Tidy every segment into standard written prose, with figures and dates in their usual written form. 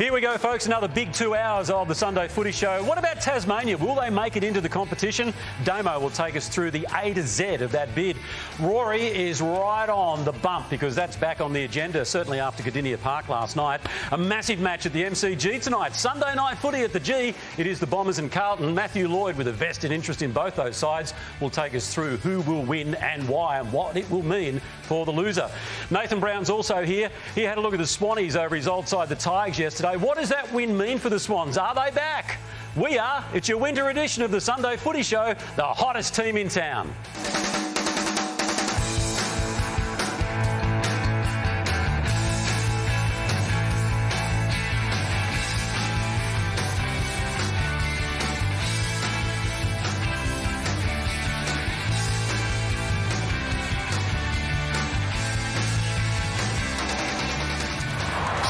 Here we go, folks. Another big 2 hours of the Sunday Footy Show. What about Tasmania? Will they make it into the competition? Damo will take us through the A to Z of that bid. Rory is right on the bump because that's back on the agenda, certainly after Gardenia Park last night. A massive match at the MCG tonight. Sunday night footy at the G. It is the Bombers and Carlton. Matthew Lloyd, with a vested interest in both those sides, will take us through who will win and why and what it will mean for the loser. Nathan Brown's also here. He had a look at the Swannies over his old side, the Tigers, yesterday. What does that win mean for the Swans? Are they back? We are. It's your winter edition of the Sunday Footy Show, the hottest team in town.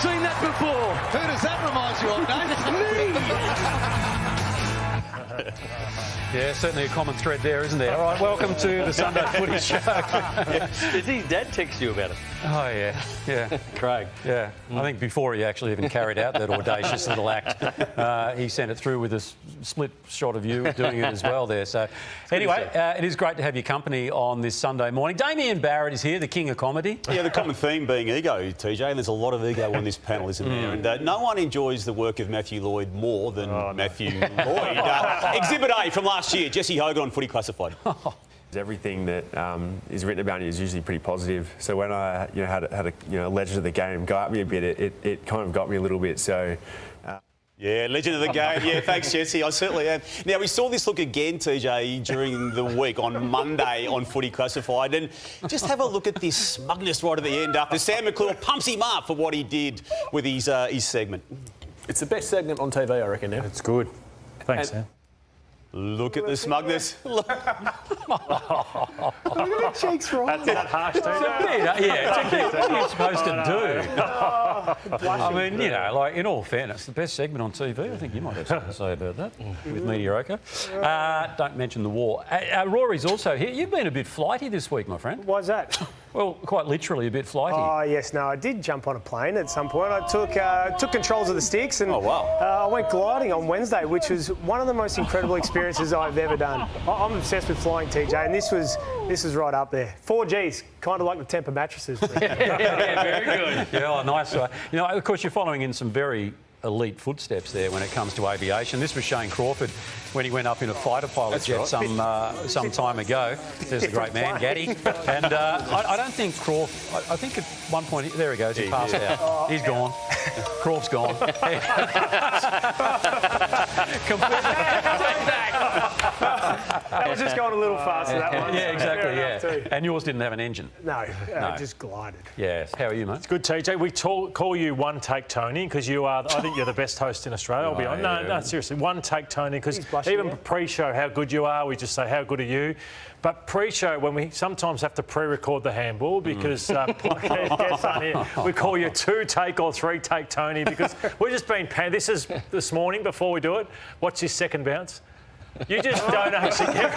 Seen that before. Who does that remind you of, Nate? Yeah, certainly a common thread there, isn't there? All right, welcome to the Sunday Footy Show. Did his dad text you about it? Oh, yeah. Craig. Yeah, I think before he actually even carried out that audacious little act, he sent it through with a split shot of you doing it as well there. So anyway, it is great to have your company on this Sunday morning. Damien Barrett is here, the king of comedy. Yeah, the common theme being ego, TJ, and there's a lot of ego on this panel, isn't there? And no one enjoys the work of Matthew Lloyd more than Matthew Lloyd. Exhibit A from last year, Jesse Hogan on Footy Classified. Everything that is written about you is usually pretty positive. So when I had a legend of the game go at me a bit, it kind of got me a little bit. So. Yeah, legend of the game. Yeah, thanks, Jesse. I certainly am. Now, we saw this look again, TJ, during the week on Monday on Footy Classified. And just have a look at this smugness right at the end after Sam McClure pumps him up for what he did with his segment. It's the best segment on TV, I reckon, now. It's good. Thanks, Sam. Look at the smugness. Look at the cheeks, right? That's that harsh, too. Yeah, what are you supposed to do? I mean, like, in all fairness, the best segment on TV, I think you might have something to say about that with mediocre. Don't mention the war. Rory's also here. You've been a bit flighty this week, my friend. Why's that? Well, quite literally a bit flighty. Oh, yes. No, I did jump on a plane at some point. I took controls of the sticks and I went gliding on Wednesday, which was one of the most incredible experiences I've ever done. I'm obsessed with flying, TJ, and this was right up there. 4Gs, kind of like the Tempur mattresses. Yeah, very good. Yeah, nice. Of course, you're following in some very elite footsteps there when it comes to aviation. This was Shane Crawford when he went up in a fighter pilot jet some time ago. There's the great man, Gaddy. And I don't think Crawford... I think at one point... There he goes, he passed out. He's gone. Crawford's gone. I was just going a little faster, that one. Yeah, exactly, yeah. And yours didn't have an engine? No, just glided. Yes. How are you, mate? It's good, TJ. We call you One Take Tony because you are... I think you're the best host in Australia. I'll be honest. No, seriously. One Take Tony, because even pre-show, how good you are, we just say, how good are you? But pre-show, when we sometimes have to pre-record the handball because guests aren't here, we call you 2-take or 3-take Tony because we've just been... This is this morning before we do it. What's your second bounce? You just don't actually get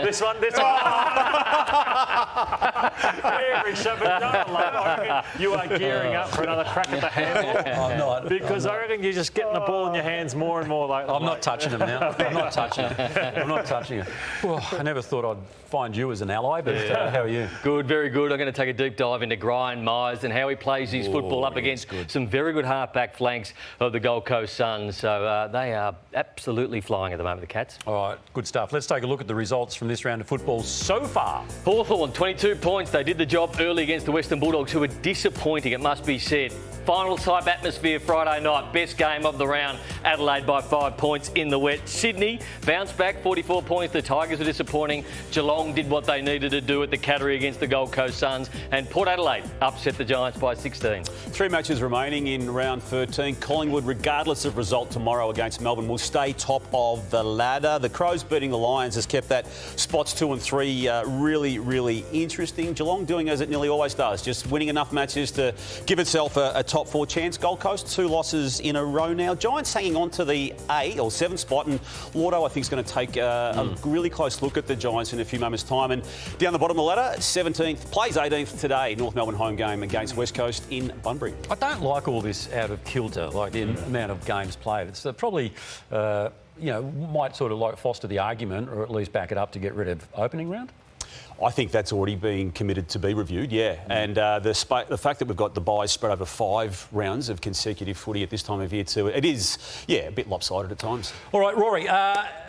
this one. Every show, but don't laugh. You are gearing up for another crack at the handball. I'm not. Because I reckon you're just getting the ball in your hands more and more lately. I'm not touching them now. I'm not touching it. Well, I never thought I'd find you as an ally, but how are you? Good, very good. I'm going to take a deep dive into Brian Myers and how he plays his football up against some very good half-back flanks of the Gold Coast Suns. So they are absolutely flying at the moment, the Cats. All right, good stuff. Let's take a look at the results from this round of football so far. Hawthorn, 22 points. They did the job early against the Western Bulldogs, who were disappointing, it must be said. Final-type atmosphere Friday night. Best game of the round. Adelaide by 5 points in the wet. Sydney bounced back, 44 points. The Tigers were disappointing. Geelong did what they needed to do at the Cattery against the Gold Coast Suns. And Port Adelaide upset the Giants by 16. 3 matches remaining in round 13. Collingwood, regardless of result tomorrow against Melbourne, will stay top of the ladder. The Crows beating the Lions has kept that spots 2 and 3 really, really interesting. Geelong doing as it nearly always does, just winning enough matches to give itself a top 4 chance. Gold Coast, 2 losses in a row now. Giants hanging hanging on to the 8 or 7 spot, and Llordo, I think, is going to take a really close look at the Giants in a few moments' time. And down the bottom of the ladder, 17th, plays 18th today, North Melbourne home game against West Coast in Bunbury. I don't like all this out of kilter, like the amount of games played. It's probably, might sort of like foster the argument or at least back it up to get rid of opening round. I think that's already been committed to be reviewed, yeah. And the fact that we've got the buys spread over 5 rounds of consecutive footy at this time of year too, it is, a bit lopsided at times. All right, Rory,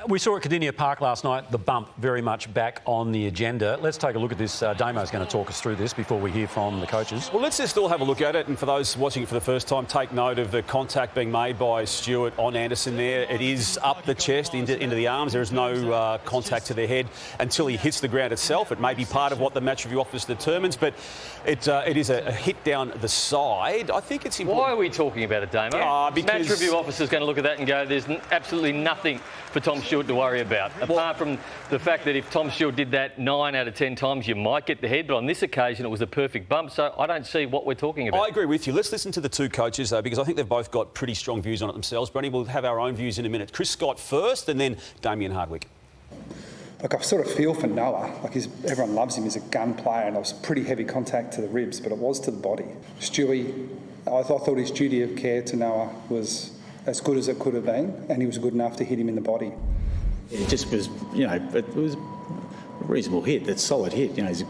we saw at Cardinia Park last night, the bump very much back on the agenda. Let's take a look at this. Damo's going to talk us through this before we hear from the coaches. Well, let's just all have a look at it. And for those watching it for the first time, take note of the contact being made by Stewart on Anderson there. It is up the chest into the arms. There is no contact to the head until he hits the ground itself. It may be part of what the match review office determines, but it is a hit down the side. I think it's important. Why are we talking about it, Damo? Because match review officer's going to look at that and go, there's absolutely nothing for Tom Stewart to worry about, apart from the fact that if Tom Stewart did that 9 out of 10 times, you might get the head, but on this occasion it was a perfect bump, so I don't see what we're talking about. I agree with you. Let's listen to the two coaches, though, because I think they've both got pretty strong views on it themselves. Browny, we'll have our own views in a minute. Chris Scott first, and then Damien Hardwick. Like, I sort of feel for Noah. Like, everyone loves him. He's a gun player, and it was pretty heavy contact to the ribs, but it was to the body. Stewie, I thought his duty of care to Noah was as good as it could have been, and he was good enough to hit him in the body. It just was, it was a reasonable hit. That's a solid hit. He's a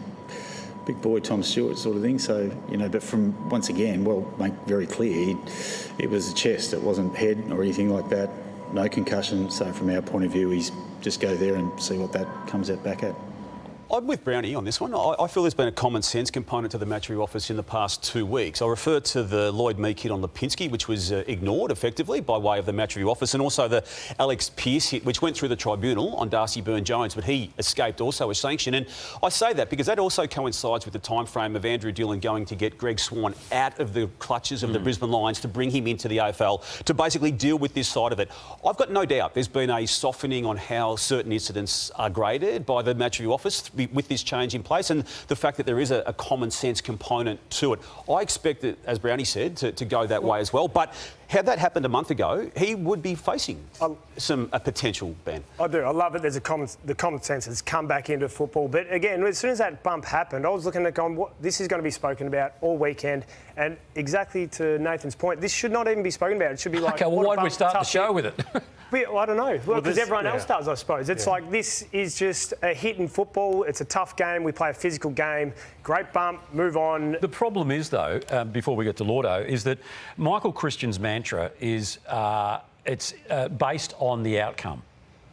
big boy, Tom Stewart sort of thing. So, but from, once again, make very clear, it was the chest. It wasn't head or anything like that. No concussion. So from our point of view, he's just go there and see what that comes out back at. I'm with Browny on this one. I feel there's been a common sense component to the match review office in the past 2 weeks. I refer to the Lloyd Meek hit on Lipinski, which was ignored effectively by way of the match review office, and also the Alex Pearce hit, which went through the tribunal on Darcy Byrne-Jones, but he escaped also a sanction. And I say that because that also coincides with the time frame of Andrew Dillon going to get Greg Swan out of the clutches of the Brisbane Lions to bring him into the AFL to basically deal with this side of it. I've got no doubt there's been a softening on how certain incidents are graded by the match review office with this change in place, and the fact that there is a common sense component to it. I expect it, as Browny said, to go that way as well. But had that happened a month ago, he would be facing a potential ban. I do. I love it. The common sense has come back into football. But again, as soon as that bump happened, I was looking at going, this is going to be spoken about all weekend. And exactly to Nathan's point, this should not even be spoken about. It should be like... OK, well, why did we start the show with it? I don't know. Well, because everyone else does, I suppose. It's like, this is just a hit in football. It's a tough game. We play a physical game. Great bump, move on. The problem is, though, before we get to Llordo, is that Michael Christian's mantra is it's based on the outcome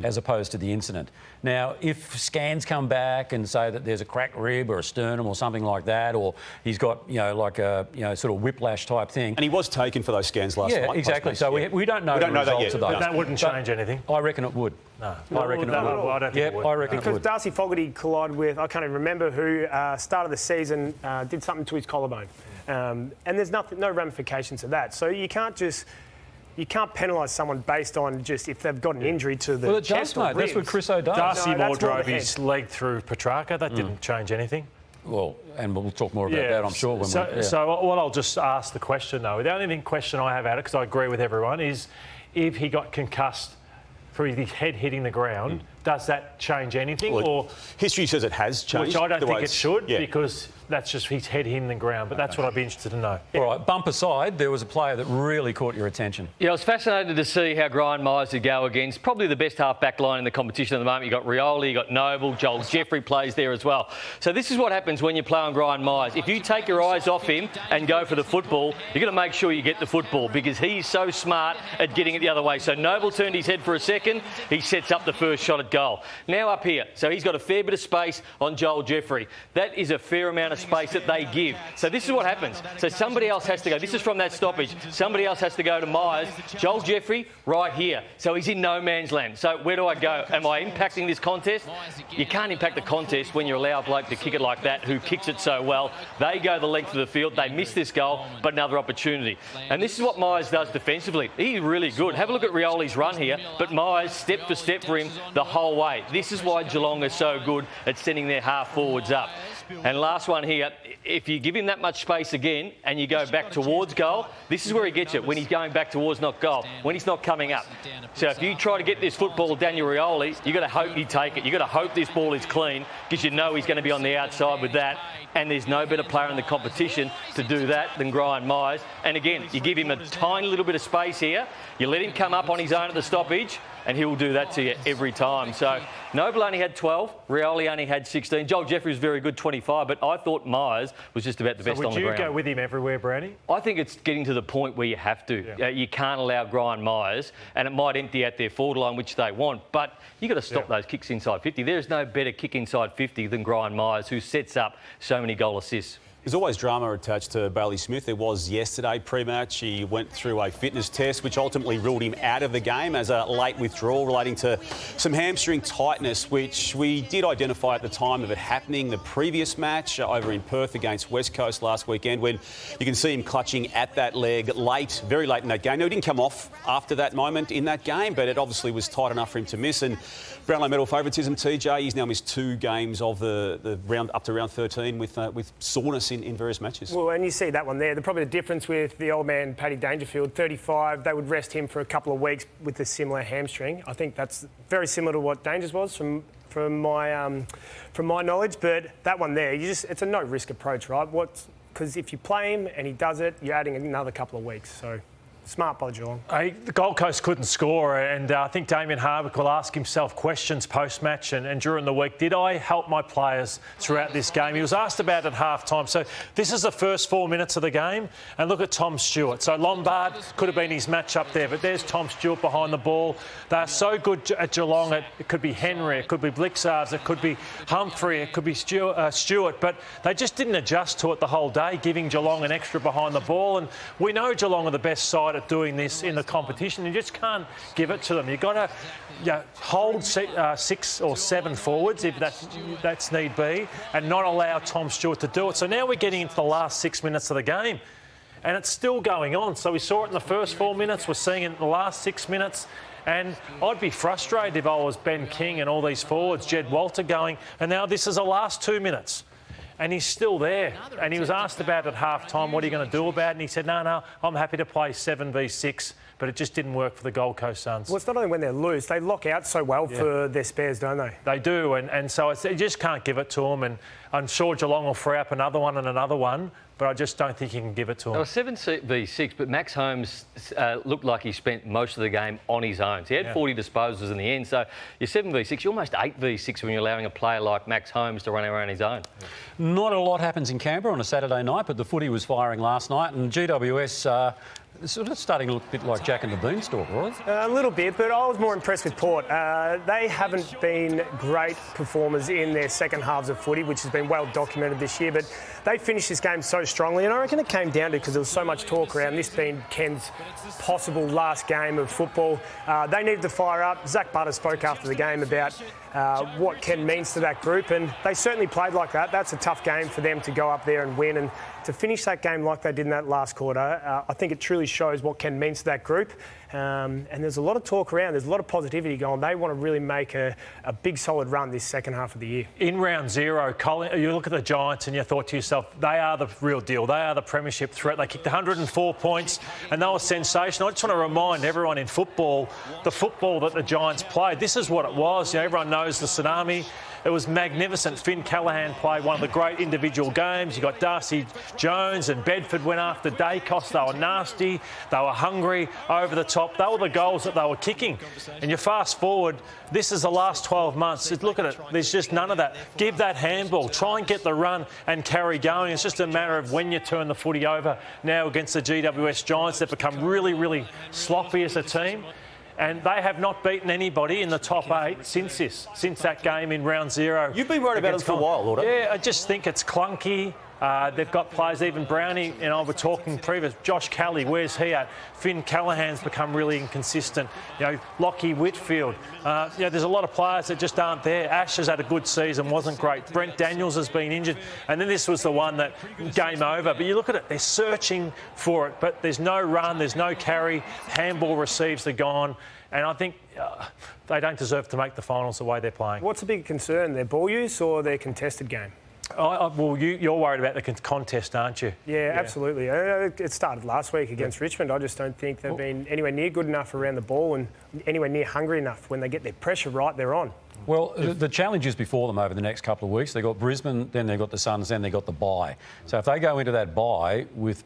as opposed to the incident. Now, if scans come back and say that there's a cracked rib or a sternum or something like that, or he's got, like a, sort of whiplash type thing. And he was taken for those scans last night. Yeah, exactly. So we don't know the results of those. But that wouldn't change anything. I reckon it would. No. I reckon it would. I don't think it would. I reckon it would. Because Darcy Fogarty collided with, I can't even remember who, start of the season, did something to his collarbone. And there's no ramifications to that. So you can't penalise someone based on just if they've got an injury to the chest or ribs. That's what Chris O does. Darcy Moore drove his leg through Petrarca. That didn't change anything. Well, and we'll talk more about that, I'm sure. So what I'll just ask the question, though, the only question I have at it, because I agree with everyone, is if he got concussed through his head hitting the ground, does that change anything? Well, or history says it has changed. Which I don't think it should, because that's just his head hitting the ground. But that's what I'd be interested to know. All right, bump aside, there was a player that really caught your attention. Yeah, I was fascinated to see how Brian Myers would go against probably the best half-back line in the competition at the moment. You've got Rioli, you've got Noble, Joel Jeffrey plays there as well. So this is what happens when you play on Brian Myers. If you take your eyes off him and go for the football, you're going to make sure you get the football because he's so smart at getting it the other way. So Noble turned his head for a second. He sets up the first shot at goal. Now up here. So he's got a fair bit of space on Joel Jeffrey. That is a fair amount of space that they give. So this is what happens. So somebody else has to go. This is from that stoppage. Somebody else has to go to Myers. Joel Jeffrey right here. So he's in no man's land. So where do I go? Am I impacting this contest? You can't impact the contest when you allow a bloke to kick it like that, who kicks it so well. They go the length of the field. They miss this goal, but another opportunity. And this is what Myers does defensively. He's really good. Have a look at Rioli's run here, but Myers step for step for him the whole way. This is why Geelong is so good at sending their half forwards up. And last one here, if you give him that much space again and you go back towards goal, this is where he gets it, when he's going back towards not goal, when he's not coming up. So if you try to get this football Daniel Rioli, you've got to hope you take it. You've got to hope this ball is clean because you know he's going to be on the outside with that. And there's no better player in the competition to do that than Brian Myers. And again, you give him a tiny little bit of space here, you let him come up on his own at the stoppage, and he'll do that to you every time. So Noble only had 12, Rioli only had 16. Joel Jeffrey was very good, 25, but I thought Myers was just about the best on the ground. Would you go with him everywhere, Browny? I think it's getting to the point where you have to. Yeah. You can't allow Brian Myers, and it might empty out their forward line, which they want, but you've got to stop those kicks inside 50. There is no better kick inside 50 than Brian Myers, who sets up so many goal assists. There's always drama attached to Bailey Smith. There was yesterday pre-match. He went through a fitness test, which ultimately ruled him out of the game as a late withdrawal relating to some hamstring tightness, which we did identify at the time of it happening. The previous match over in Perth against West Coast last weekend, when you can see him clutching at that leg late, very late in that game. Now, he didn't come off after that moment in that game, but it obviously was tight enough for him to miss. And Brownlow medal favouritism, TJ, he's now missed 2 games of the round up to round 13 with soreness in various matches. Well, and you see that one there. Probably the difference with the old man, Paddy Dangerfield, 35, they would rest him for a couple of weeks with a similar hamstring. I think that's very similar to what Dangers was from my knowledge. But that one there, it's a no-risk approach, right? Because if you play him and he does it, you're adding another couple of weeks. So smart by Geelong. The Gold Coast couldn't score, and I think Damien Hardwick will ask himself questions post-match and during the week. Did I help my players throughout this game? He was asked about it at half-time. So this is the first 4 minutes of the game, and look at Tom Stewart. So Lombard could have been his match up there, but there's Tom Stewart behind the ball. They're so good at Geelong. It could be Henry, it could be Blixards, it could be Humphrey, it could be Stewart, but they just didn't adjust to it the whole day, giving Geelong an extra behind the ball. And we know Geelong are the best side at doing this in the competition. You just can't give it to them. You've got to hold 6 or 7 forwards if that's need be, and not allow Tom Stewart to do it. So now we're getting into the last 6 minutes of the game, and it's still going on. So we saw it in the first 4 minutes. We're seeing it in the last 6 minutes. And I'd be frustrated if I was Ben King and all these forwards, Jed Walter going, and now this is the last 2 minutes. And he's still there. And he was asked about it at half-time, what are you going to do about it? And he said, no, I'm happy to play 7v6. But it just didn't work for the Gold Coast Suns. Well, it's not only when they're loose, they lock out so well for their spares, don't they? They do, and so you just can't give it to them. And I'm sure Geelong will free up another one and another one, but I just don't think you can give it to them. It was 7v6, but Max Holmes looked like he spent most of the game on his own. So he had 40 disposals in the end. So you're 7v6, you're almost 8v6 when you're allowing a player like Max Holmes to run around his own. Not a lot happens in Canberra on a Saturday night, but the footy was firing last night, and GWS sort of starting to look a bit like Jack and the Beanstalk, right? A little bit, but I was more impressed with Port. They haven't been great performers in their second halves of footy, which has been well documented this year, but they finished this game so strongly, and I reckon it came down to because there was so much talk around this being Ken's possible last game of football. They needed to fire up. Zach Butter spoke after the game about what Ken means to that group, and they certainly played like that. That's a tough game for them to go up there and win, and to finish that game like they did in that last quarter, I think it truly shows what Ken means to that group. And there's a lot of talk around. There's a lot of positivity going. They want to really make a big, solid run this second half of the year. In round 0, Colin, you look at the Giants and you thought to yourself, they are the real deal. They are the premiership threat. They kicked 104 points and they were sensational. I just want to remind everyone in football, the football that the Giants played, this is what it was. You know, everyone knows the tsunami. It was magnificent. Finn Callahan played one of the great individual games. You got Darcy Jones and Bedford went after Dacos. They were nasty. They were hungry, over the top. They were the goals that they were kicking. And you fast forward, this is the last 12 months. Look at it. There's just none of that. Give that handball. Try and get the run and carry going. It's just a matter of when you turn the footy over. Now against the GWS Giants, they've become really, really sloppy as a team. And they have not beaten anybody in the top 8 since that game in round 0. You've been worried about them for a while, Llordo. Yeah, I just think it's clunky. They've got players, even Browny and I were talking previous. Josh Kelly, where's he at? Finn Callahan's become really inconsistent. You know, Lockie Whitfield. There's a lot of players that just aren't there. Ash has had a good season, wasn't great. Brent Daniels has been injured. And then this was the one that game over. But you look at it, they're searching for it. But there's no run, there's no carry. Handball receives, they're gone. And I think they don't deserve to make the finals the way they're playing. What's the big concern, their ball use or their contested game? Well, you're worried about the contest, aren't you? Yeah, absolutely. It started last week against Richmond. I just don't think they've been anywhere near good enough around the ball and anywhere near hungry enough. When they get their pressure right, they're on. Well, the challenge is before them over the next couple of weeks. They've got Brisbane, then they've got the Suns, then they've got the bye. So if they go into that bye with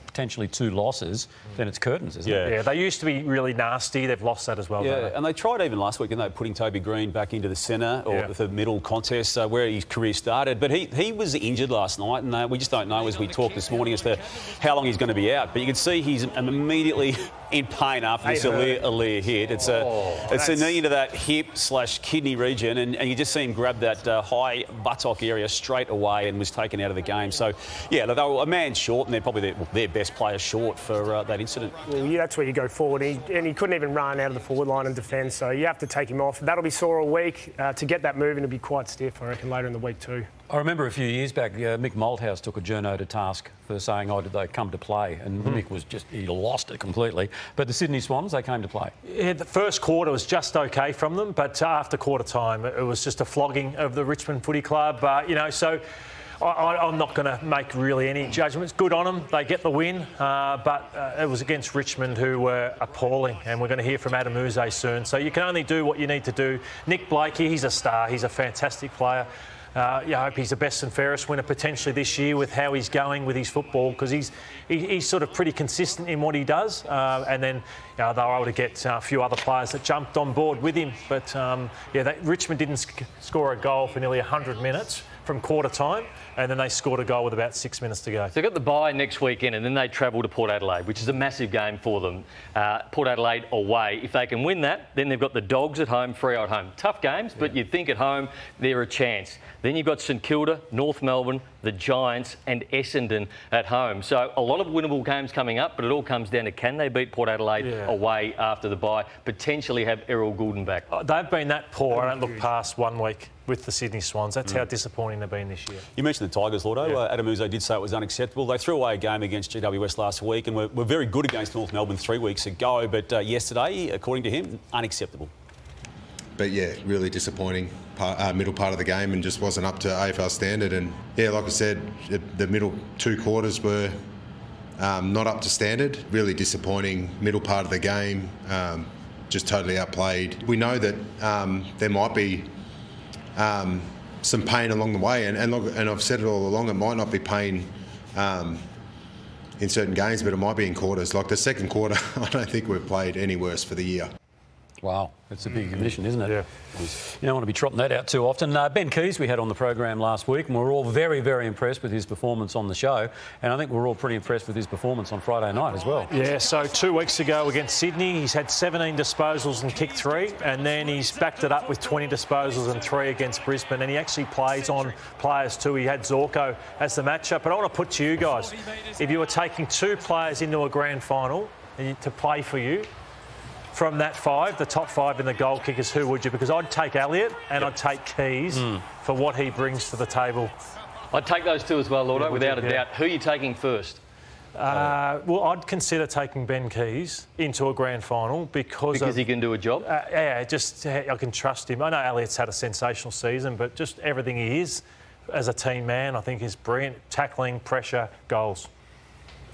potentially 2 losses, then it's curtains, isn't it? Yeah, they used to be really nasty. They've lost that as well. Yeah, and they tried even last week, didn't they, putting Toby Green back into the centre or the middle contest where his career started. But he was injured last night, and we just don't know, as we talked this morning, as to how long he's going to be out. But you can see he's immediately in pain after this Aaliyah hit. It's a knee into that hip/kidney region, and you just see him grab that high buttock area straight away and was taken out of the game. So, yeah, they were a man short, and they're probably their best player short for that incident. Well, yeah, that's where you go forward. He couldn't even run out of the forward line and defend, so you have to take him off. That'll be sore all week. To get that moving, it'll be quite stiff, I reckon, later in the week too. I remember a few years back, Mick Malthouse took a journo to task for saying, did they come to play? And Mick was he lost it completely. But the Sydney Swans, they came to play. Yeah, the first quarter was just okay from them, but after quarter time, it was just a flogging of the Richmond Footy Club. So I'm not going to make really any judgments. Good on them. They get the win. But it was against Richmond, who were appalling. And we're going to hear from Adam Uze soon. So you can only do what you need to do. Nick Blakey, he's a star. He's a fantastic player. I hope he's the best and fairest winner potentially this year with how he's going with his football, because he's sort of pretty consistent in what he does. And then they were able to get a few other players that jumped on board with him. But Richmond didn't score a goal for nearly 100 minutes from quarter time, and then they scored a goal with about 6 minutes to go. So they've got the bye next weekend, and then they travel to Port Adelaide, which is a massive game for them. Port Adelaide away. If they can win that, then they've got the Dogs at home, Freo at home. Tough games, but you'd think at home they're a chance. Then you've got St Kilda, North Melbourne, the Giants and Essendon at home. So a lot of winnable games coming up, but it all comes down to can they beat Port Adelaide away after the bye, potentially have Errol Goulden back. They've been that poor. I don't look past 1 week with the Sydney Swans. That's how disappointing they've been this year. You mentioned the Tigers, Llordo. Adam Uze did say it was unacceptable. They threw away a game against GWS last week and were very good against North Melbourne 3 weeks ago, but yesterday, according to him, unacceptable. But yeah, really disappointing middle part of the game, and just wasn't up to AFL standard. And yeah, like I said, the middle 2 quarters were not up to standard. Really disappointing middle part of the game, just totally outplayed. We know that there might be some pain along the way, and I've said it all along, it might not be pain in certain games, but it might be in quarters. Like the second quarter, I don't think we've played any worse for the year. Wow, it's a big admission, isn't it? Yeah. You don't want to be trotting that out too often. Ben Keys we had on the program last week, and we're all very, very impressed with his performance on the show. And I think we're all pretty impressed with his performance on Friday night as well. Yeah, so 2 weeks ago against Sydney, he's had 17 disposals and kicked 3, and then he's backed it up with 20 disposals and 3 against Brisbane. And he actually plays on players too. He had Zorko as the matchup. But I want to put to you guys, if you were taking 2 players into a grand final to play for you, from that 5, the top 5 in the goal kickers, who would you? Because I'd take Elliott and I'd take Keys for what he brings to the table. I'd take those 2 as well, Llordo, without a doubt. Who are you taking first? Well, I'd consider taking Ben Keys into a grand final because he can do a job? I can trust him. I know Elliott's had a sensational season, but just everything he is as a team man, I think is brilliant. Tackling, pressure, goals.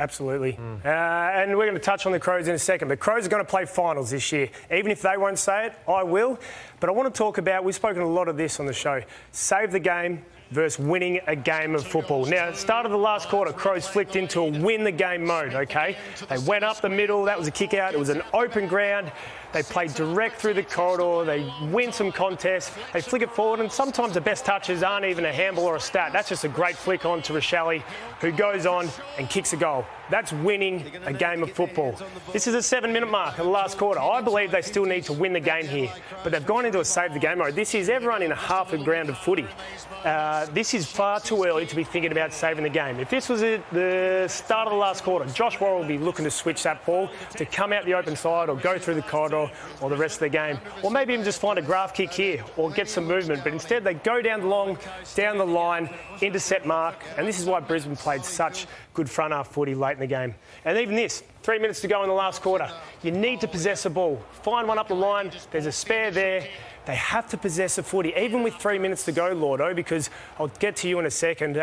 Absolutely. And we're going to touch on the Crows in a second, but Crows are going to play finals this year. Even if they won't say it, I will. But I want to talk about, we've spoken a lot of this on the show, save the game versus winning a game of football. Now, at the start of the last quarter, Crows flicked into a win-the-game mode, OK? They went up the middle. That was a kick-out. It was an open ground. They played direct through the corridor. They win some contests. They flick it forward, and sometimes the best touches aren't even a handball or a stat. That's just a great flick on to Rochelle, who goes on and kicks a goal. That's winning a game of football. This is a 7-minute mark of the last quarter. I believe they still need to win the game here, but they've gone into a save-the-game mode. This is everyone in a half a ground of footy. This is far too early to be thinking about saving the game. If this was at the start of the last quarter, Josh Worrell would be looking to switch that ball to come out the open side or go through the corridor or the rest of the game. Or maybe even just find a graft kick here or get some movement. But instead they go down the line, intercept mark. And this is why Brisbane played such good front half footy late in the game. And even this, 3 minutes to go in the last quarter. You need to possess the ball. Find one up the line. There's a spare there. They have to possess the footy, even with 3 minutes to go, Llordo, because I'll get to you in a second.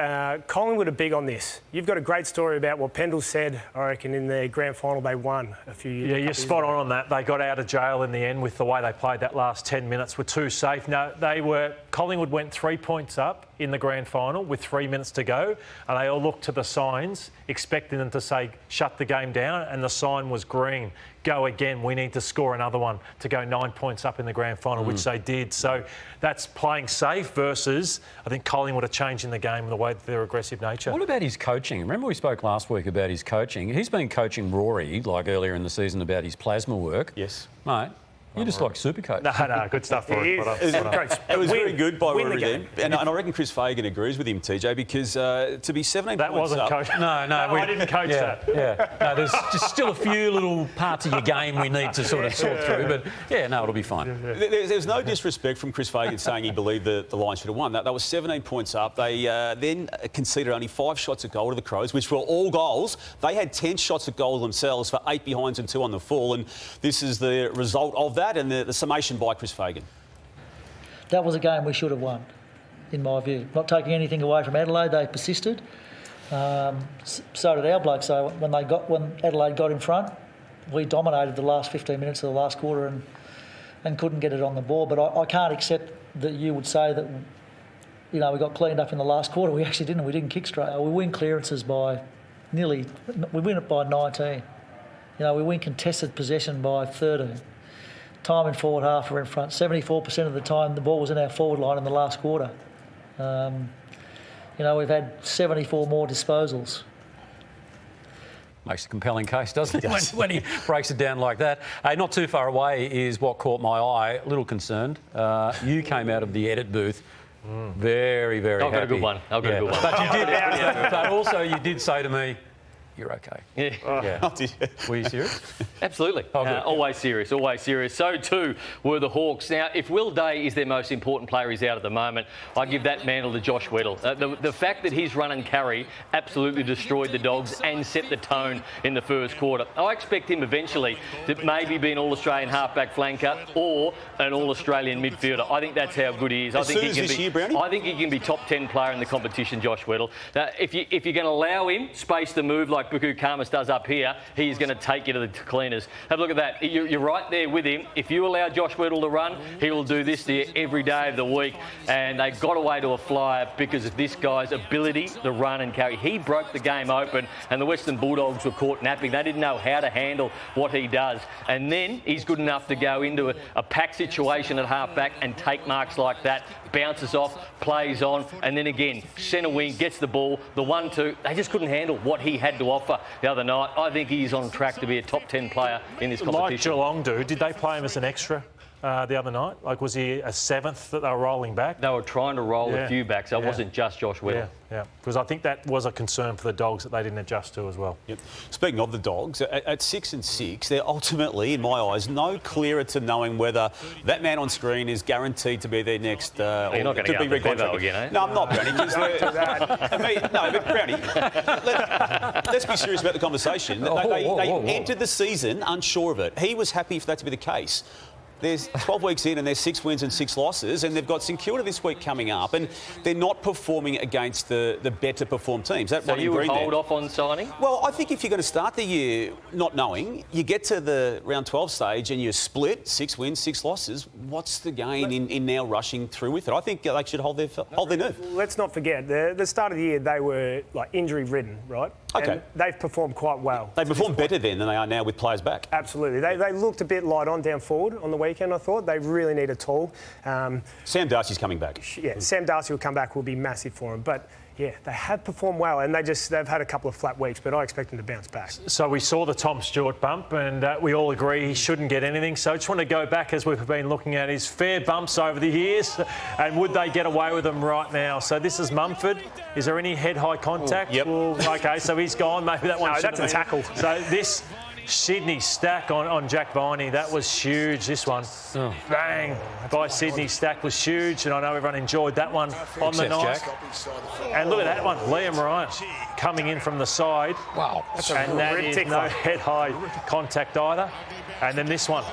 Collingwood are big on this. You've got a great story about what Pendle said, I reckon, in the grand final they won a few years ago. Yeah, you're spot on that. They got out of jail in the end with the way they played that last 10 minutes. Were too safe. No, Collingwood went 3 points up in the grand final with 3 minutes to go, and they all looked to the signs, expecting them to say, shut the game down, and the sign was green. Go again. We need to score another one to go 9 points up in the grand final, which they did. So that's playing safe versus, I think Collingwood are changing the game in the way that their aggressive nature. What about his coaching? Remember we spoke last week about his coaching. He's been coaching Rory, like earlier in the season, about his plasma work. Yes. Mate, you're just like Supercoach. No, good stuff for him. It was very good by Rory then. And I reckon Chris Fagan agrees with him, TJ, because to be 17 that points wasn't up... coached. No, I didn't coach that. Yeah, no, there's just still a few little parts of your game we need to sort of sort through, but yeah, no, it'll be fine. There's no disrespect from Chris Fagan saying he believed the Lions should have won. That was 17 points up. They then conceded only 5 shots at goal to the Crows, which were all goals. They had 10 shots at goal themselves for 8 behinds and 2 on the full, and this is the result of that and the summation by Chris Fagan. That was a game we should have won, in my view. Not taking anything away from Adelaide, they persisted. So did our blokes. So when Adelaide got in front, we dominated the last 15 minutes of the last quarter and couldn't get it on the board. But I can't accept that you would say that, we got cleaned up in the last quarter. We actually didn't. We didn't kick straight. We win clearances by we win it by 19. We win contested possession by 13. Time in forward half, we're in front. 74% of the time the ball was in our forward line in the last quarter. We've had 74 more disposals. Makes a compelling case, doesn't it? When he breaks it down like that. Hey, not too far away is what caught my eye. A little concerned. You came out of the edit booth very, very happy. I've got a good one. But you did. But also you did say to me, you're okay. Yeah. Were you serious? Absolutely. Always serious, always serious. So too were the Hawks. Now, if Will Day is their most important player he's out at the moment, I give that mantle to Josh Weddle. The fact that his run and carry absolutely destroyed the Dogs and set the tone in the first quarter. I expect him eventually to maybe be an All-Australian halfback flanker or an All-Australian midfielder. I think that's how good he is. I think he can be top 10 player in the competition, Josh Weddle. Now, if you're going to allow him space to move like Buku Khamis does up here, he's going to take you to the cleaners. Have a look at that. You're right there with him. If you allow Josh Weddle to run, he will do this to you every day of the week. And they got away to a flyer because of this guy's ability to run and carry. He broke the game open, and the Western Bulldogs were caught napping. They didn't know how to handle what he does. And then he's good enough to go into a pack situation at halfback and take marks like that, bounces off, plays on, and then again, centre wing, gets the ball, the 1-2. They just couldn't handle what he had to offer the other night. I think he's on track to be a top 10 player in this competition. Like Geelong do, did they play him as an extra the other night? Like, was he a seventh that they were rolling back? They were trying to roll a few backs. It wasn't just Josh Weddle. Yeah, because I think that was a concern for the Dogs that they didn't adjust to as well. Yep. Speaking of the Dogs, at 6 and 6, they're ultimately, in my eyes, no clearer to knowing whether that man on screen is guaranteed to be their next... you're not going to be recontracted again, eh? No, I'm not, Browny. But Browny, let's be serious about the conversation. They entered the season unsure of it. He was happy for that to be the case. There's 12 weeks in and there's 6 wins and 6 losses, and they've got St Kilda this week coming up, and they're not performing against the better performed teams. So you would hold off on signing? Well, I think if you're going to start the year not knowing, you get to the round 12 stage and you split 6 wins, 6 losses. What's the gain in now rushing through with it? I think they should hold their nerve. Let's not forget, the start of the year they were like injury-ridden, right? Okay. And they've performed quite well. They performed better then than they are now with players back. Absolutely. They looked a bit light on down forward on the weekend, I thought. They really need a tall. Sam Darcy's coming back. Yeah, Sam Darcy will come back, will be massive for them. But yeah, they have performed well, and they've had a couple of flat weeks, but I expect them to bounce back. So we saw the Tom Stewart bump, and we all agree he shouldn't get anything. So I just want to go back, as we've been looking at his fair bumps over the years, and would they get away with them right now? So this is Mumford. Is there any head-high contact? Yep. Well, okay, so he's gone. Maybe that one. No, that's a tackle. So this Sydney stack on Jack Viney. That was huge, this one. Oh. Bang by Sydney. Stack was huge, and I know everyone enjoyed that one on the night. And look at that one, Liam Ryan coming in from the side. Wow. And that is no head-high contact either. And then this one,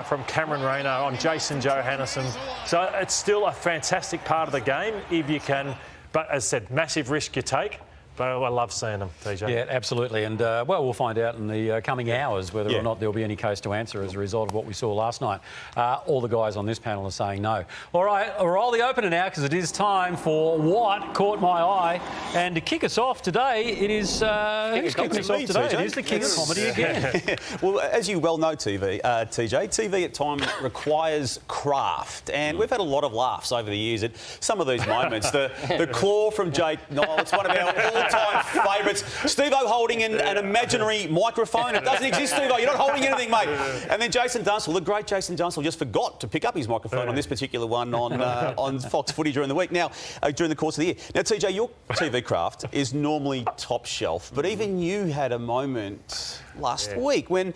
from Cameron Rayner on Jason Johannesson. So it's still a fantastic part of the game if you can, but as I said, massive risk you take. But I love seeing them, TJ. Yeah, absolutely. And, well, we'll find out in the coming hours whether or not there'll be any case to answer as a result of what we saw last night. All the guys on this panel are saying no. All right, I'll roll the opener now because it is time for What Caught My Eye. And to kick us off today, it is... who's kicking us off today? It is the King of Comedy again. Well, as you well know, TJ, TV at times requires craft. And we've had a lot of laughs over the years at some of these moments. The claw from Jake Niall, it's one of our all-time favourites. Steve-O holding an imaginary microphone. It doesn't exist, Steve-O. You're not holding anything, mate. And then Jason Dunstall, the great Jason Dunstall, just forgot to pick up his microphone on this particular one on Fox Footy during the week. Now, during the course of the year. Now, TJ, your TV craft is normally top shelf, but even you had a moment last week when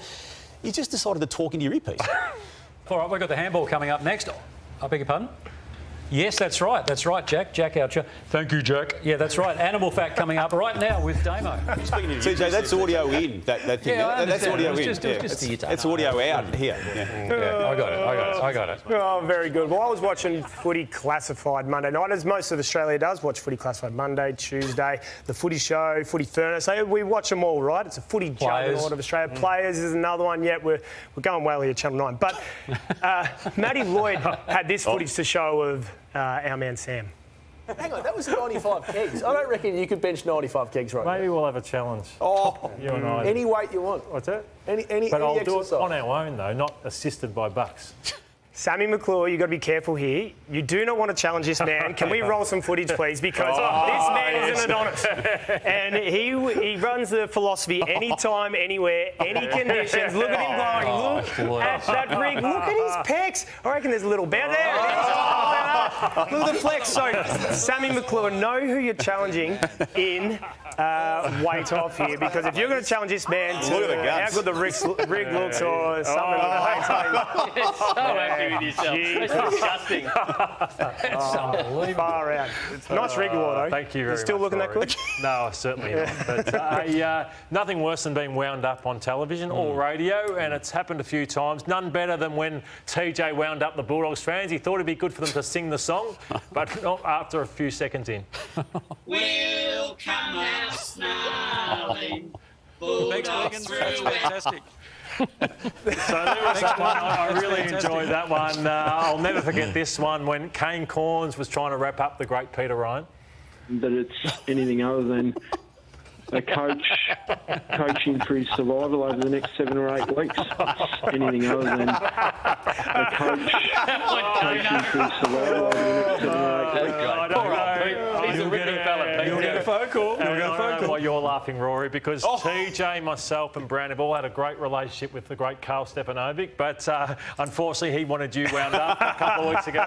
you just decided to talk into your earpiece. All right, we've got the handball coming up next. I beg your pardon? Yes, that's right, Jack. Jack Oucher. Thank you, Jack. Yeah, that's right. Animal Fact coming up right now with Damo. TJ, that's audio in, that thing. Yeah, that's audio in. It's audio out here. Yeah, I got it. Oh, very good. Well, I was watching Footy Classified Monday night, as most of Australia does. Watch Footy Classified Monday, Tuesday, the Footy Show, Footy Furnace. We watch them all, right? It's a footy juggernaut of Australia. Players is another one. Yet we're going well here, Channel 9. But Matty Lloyd had this footage to show of our man Sam. Hang on, that was 95 kegs. I don't reckon you could bench 95 kegs right now. Maybe we'll have a challenge. Oh, you and I. Any weight you want. What's that? Any I'll exercise. do it on our own, though, not assisted by Bucks. Sammy McClure, you've got to be careful here. You do not want to challenge this man. Can we roll some footage, please? Because this man is an Adonis. And he runs the philosophy anytime, anywhere, any conditions. Look at him going. Look at that rig. Look at his pecs. I reckon there's a little bounce. There it is. Look at the flex. So, Sammy McClure, know who you're challenging in weight off here. Because if you're going to challenge this man to how good the rig looks or something like that. With yourself. It's disgusting. It's unbelievable. Far out. Nice rig, Llordo. Thank you very much. Still looking that good? No, certainly not. But nothing worse than being wound up on television or radio, and it's happened a few times. None better than when TJ wound up the Bulldogs fans. He thought it'd be good for them to sing the song, but not after a few seconds in. We'll come out snarling. Thanks, Megan. That's fantastic. So there was that one. I really enjoyed that one. I'll never forget this one when Kane Corns was trying to wrap up the great Peter Ryan. That it's anything other than a coach coaching for his survival over the next 7 or 8 weeks. It's anything other than a coach coaching for his survival over the next 7 or 8 weeks. I don't know. He's a ripping fella. You'll get a phone call. I don't know why you're laughing, Rory, because TJ, myself and Browny have all had a great relationship with the great Carl Stefanovic, but unfortunately he wanted you wound up a couple of weeks ago.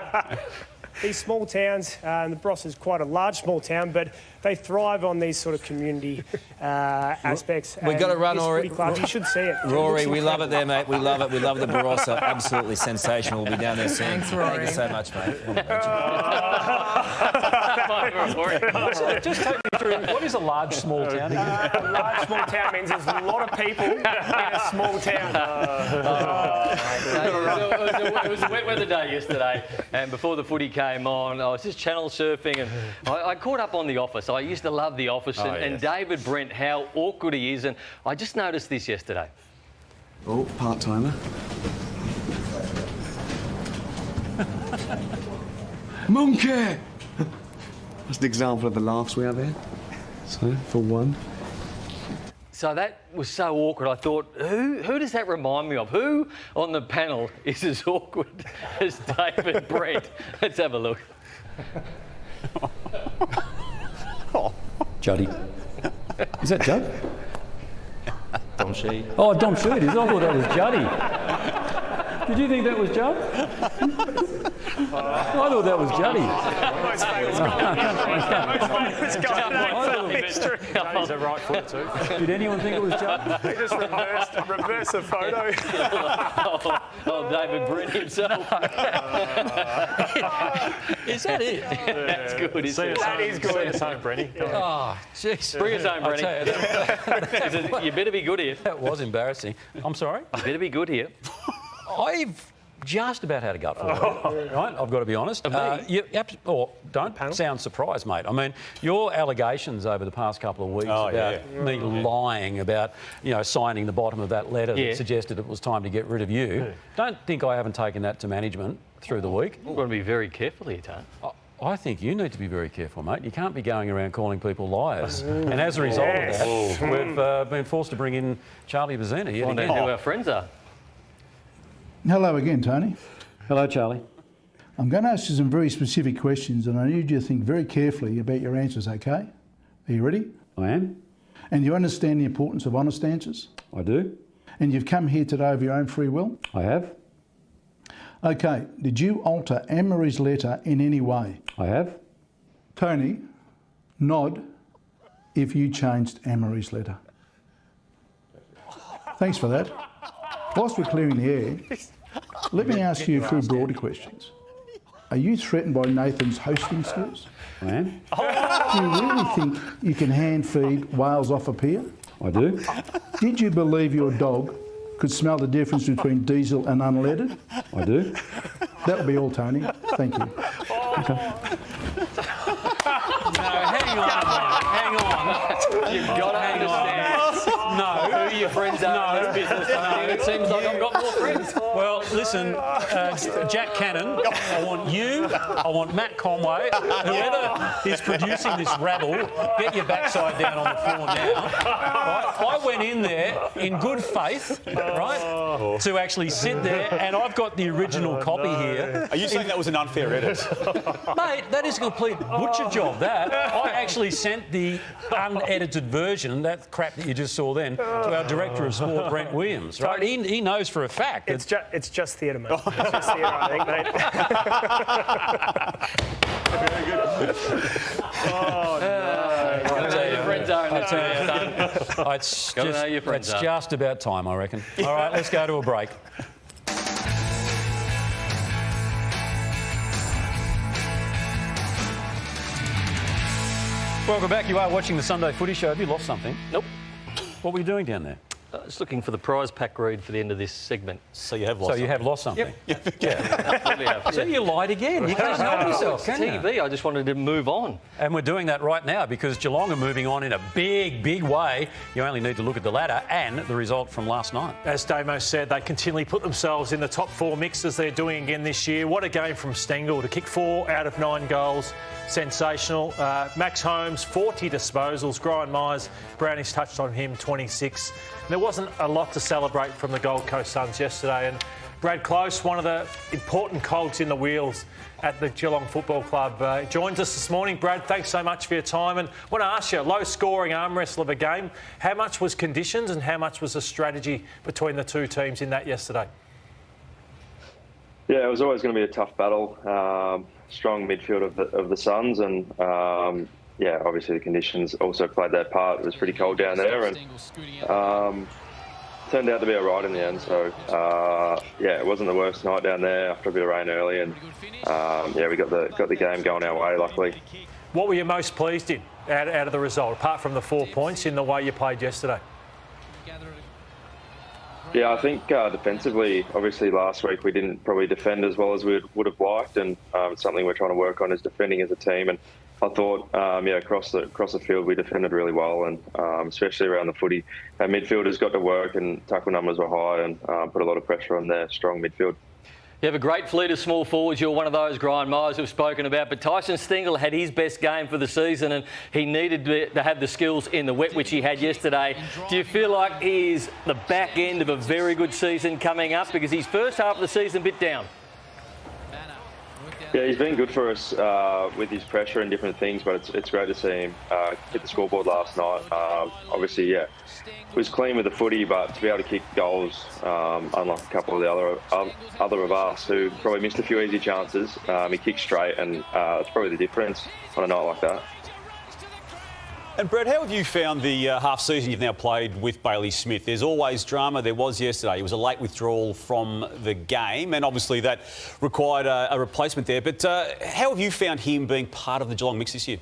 These small towns, and the Bros is quite a large small town, but they thrive on these sort of community aspects. We've got to run, Rory. You should see it. Rory, we love it there, mate. We love it. We love the Barossa. Absolutely sensational. We'll be down there soon. Thanks, Rory. Thank you so much, mate. Just take me through, what is a large small town? A large small town means there's a lot of people in a small town. It was a wet weather day yesterday, and before the footy came on, I was just channel surfing, and I caught up on The Office. I used to love The Office, and David Brent, how awkward he is, and I just noticed this yesterday. Oh, part-timer. Monkey! That's an example of the laughs we have here. So, for one. So that was so awkward. I thought, who does that remind me of? Who on the panel is as awkward as David Brent? Let's have a look. Juddy. Is that Judd? Dom Sheed. Oh, Dom Sheed. I thought that was Juddy. Did you think that was Judd? I thought that was Juddy. Most famous guy in history. He's a right foot too. Did anyone think it was Judd? He just reversed the photo. David Brent himself. Is that it? That's good. That is good. See us home, Brenny. Oh, jeez. Bring us home, Brenny. You better be good here. That was embarrassing. I'm sorry? You better be good here. I've just about had a gut for it, right? I've got to be honest. Don't sound surprised, mate. I mean, your allegations over the past couple of weeks about me lying about, signing the bottom of that letter that suggested it was time to get rid of you. Don't think I haven't taken that to management through the week. We've got to be very careful here, Tone. I think you need to be very careful, mate. You can't be going around calling people liars. And as a result of that, we've been forced to bring in Charlie Bazina. Find out who our friends are. Hello again, Tony. Hello, Charlie. I'm going to ask you some very specific questions and I need you to think very carefully about your answers, okay? Are you ready? I am. And you understand the importance of honest answers? I do. And you've come here today of your own free will? I have. Okay, did you alter Anne-Marie's letter in any way? I have. Tony, nod if you changed Anne-Marie's letter. Thanks for that. Whilst we're clearing the air, let me ask you a few broader questions. Are you threatened by Nathan's hosting skills? I am. Do you really think you can hand feed whales off a pier? I do. Did you believe your dog could smell the difference between diesel and unleaded? I do. That'll be all, Tony. Thank you. Okay. No, hang on. You've got to understand. No. Who your friends are in this business, Tony. It seems like I've got more friends. Well, listen, Jack Cannon, I want you, I want Matt Conway, whoever is producing this rabble, get your backside down on the floor now. Right? I went in there in good faith, right, to actually sit there, and I've got the original copy here. Are you saying that was an unfair edit? Mate, that is a complete butcher job, that. I actually sent the unedited version, that crap that you just saw then, to our Director of Sport, Brent Williams, right? He knows for a fact. It's just theatre, mate. It's just theatre, I think, mate. Very good. Oh, no. Got to know your friends are in this town. It's just about time, I reckon. All right, let's go to a break. Welcome back. You are watching the Sunday Footy Show. Have you lost something? Nope. What were you doing down there? Just looking for the prize pack read for the end of this segment. So you have lost something? So you have lost something? Yep. Absolutely have. So you lied again. You can't help yourself, can you? TV, I just wanted to move on. And we're doing that right now because Geelong are moving on in a big, big way. You only need to look at the ladder and the result from last night. As Damo said, they continually put themselves in the top 4 mix as they're doing again this year. What a game from Stengel to kick 4 out of 9 goals. Sensational. Max Holmes, 40 disposals. Brian Myers, Brownie's touched on him, 26. There wasn't a lot to celebrate from the Gold Coast Suns yesterday, and Brad Close, one of the important cogs in the wheels at the Geelong Football Club, joins us this morning. Brad, thanks so much for your time, and I want to ask you, low-scoring arm wrestle of a game, how much was conditions and how much was the strategy between the two teams in that yesterday? Yeah, it was always going to be a tough battle. Strong midfield of the Suns, and obviously the conditions also played their part. It was pretty cold down there, and turned out to be all right in the end. So it wasn't the worst night down there after a bit of rain early, and we got the game going our way, luckily. What were you most pleased in out of the result, apart from the 4 points, in the way you played yesterday? Yeah, I think defensively, obviously last week we didn't probably defend as well as we would have liked, and it's something we're trying to work on is defending as a team. And I thought, across the field we defended really well, and especially around the footy, our midfielders got to work and tackle numbers were high and put a lot of pressure on their strong midfield. You have a great fleet of small forwards. You're one of those, Brian Myers, we've spoken about. But Tyson Stengel had his best game for the season, and he needed to have the skills in the wet, which he had yesterday. Do you feel like he is the back end of a very good season coming up? Because his first half of the season a bit down. Yeah, he's been good for us with his pressure and different things, but it's great to see him hit the scoreboard last night. Obviously, yeah, was clean with the footy, but to be able to kick goals, unlike a couple of the other of us who probably missed a few easy chances, he kicked straight, and it's probably the difference on a night like that. And Brad, how have you found the half season you've now played with Bailey Smith? There's always drama. There was yesterday. It was a late withdrawal from the game, and obviously that required a replacement there. But how have you found him being part of the Geelong mix this year?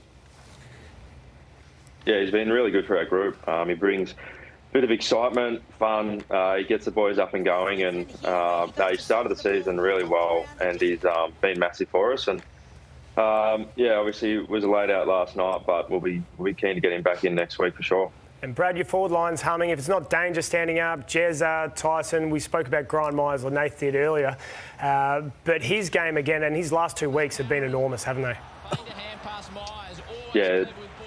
Yeah, he's been really good for our group. He brings a bit of excitement, fun. He gets the boys up and going, and he started the season really well, and he's been massive for us. And yeah, obviously it was a late out last night, but we'll be keen to get him back in next week for sure. And Brad, your forward line's humming. If it's not Danger standing up, Jezza, Tyson, we spoke about Grind Myers, or Nath did earlier. But his game again, and his last 2 weeks have been enormous, haven't they? Yeah,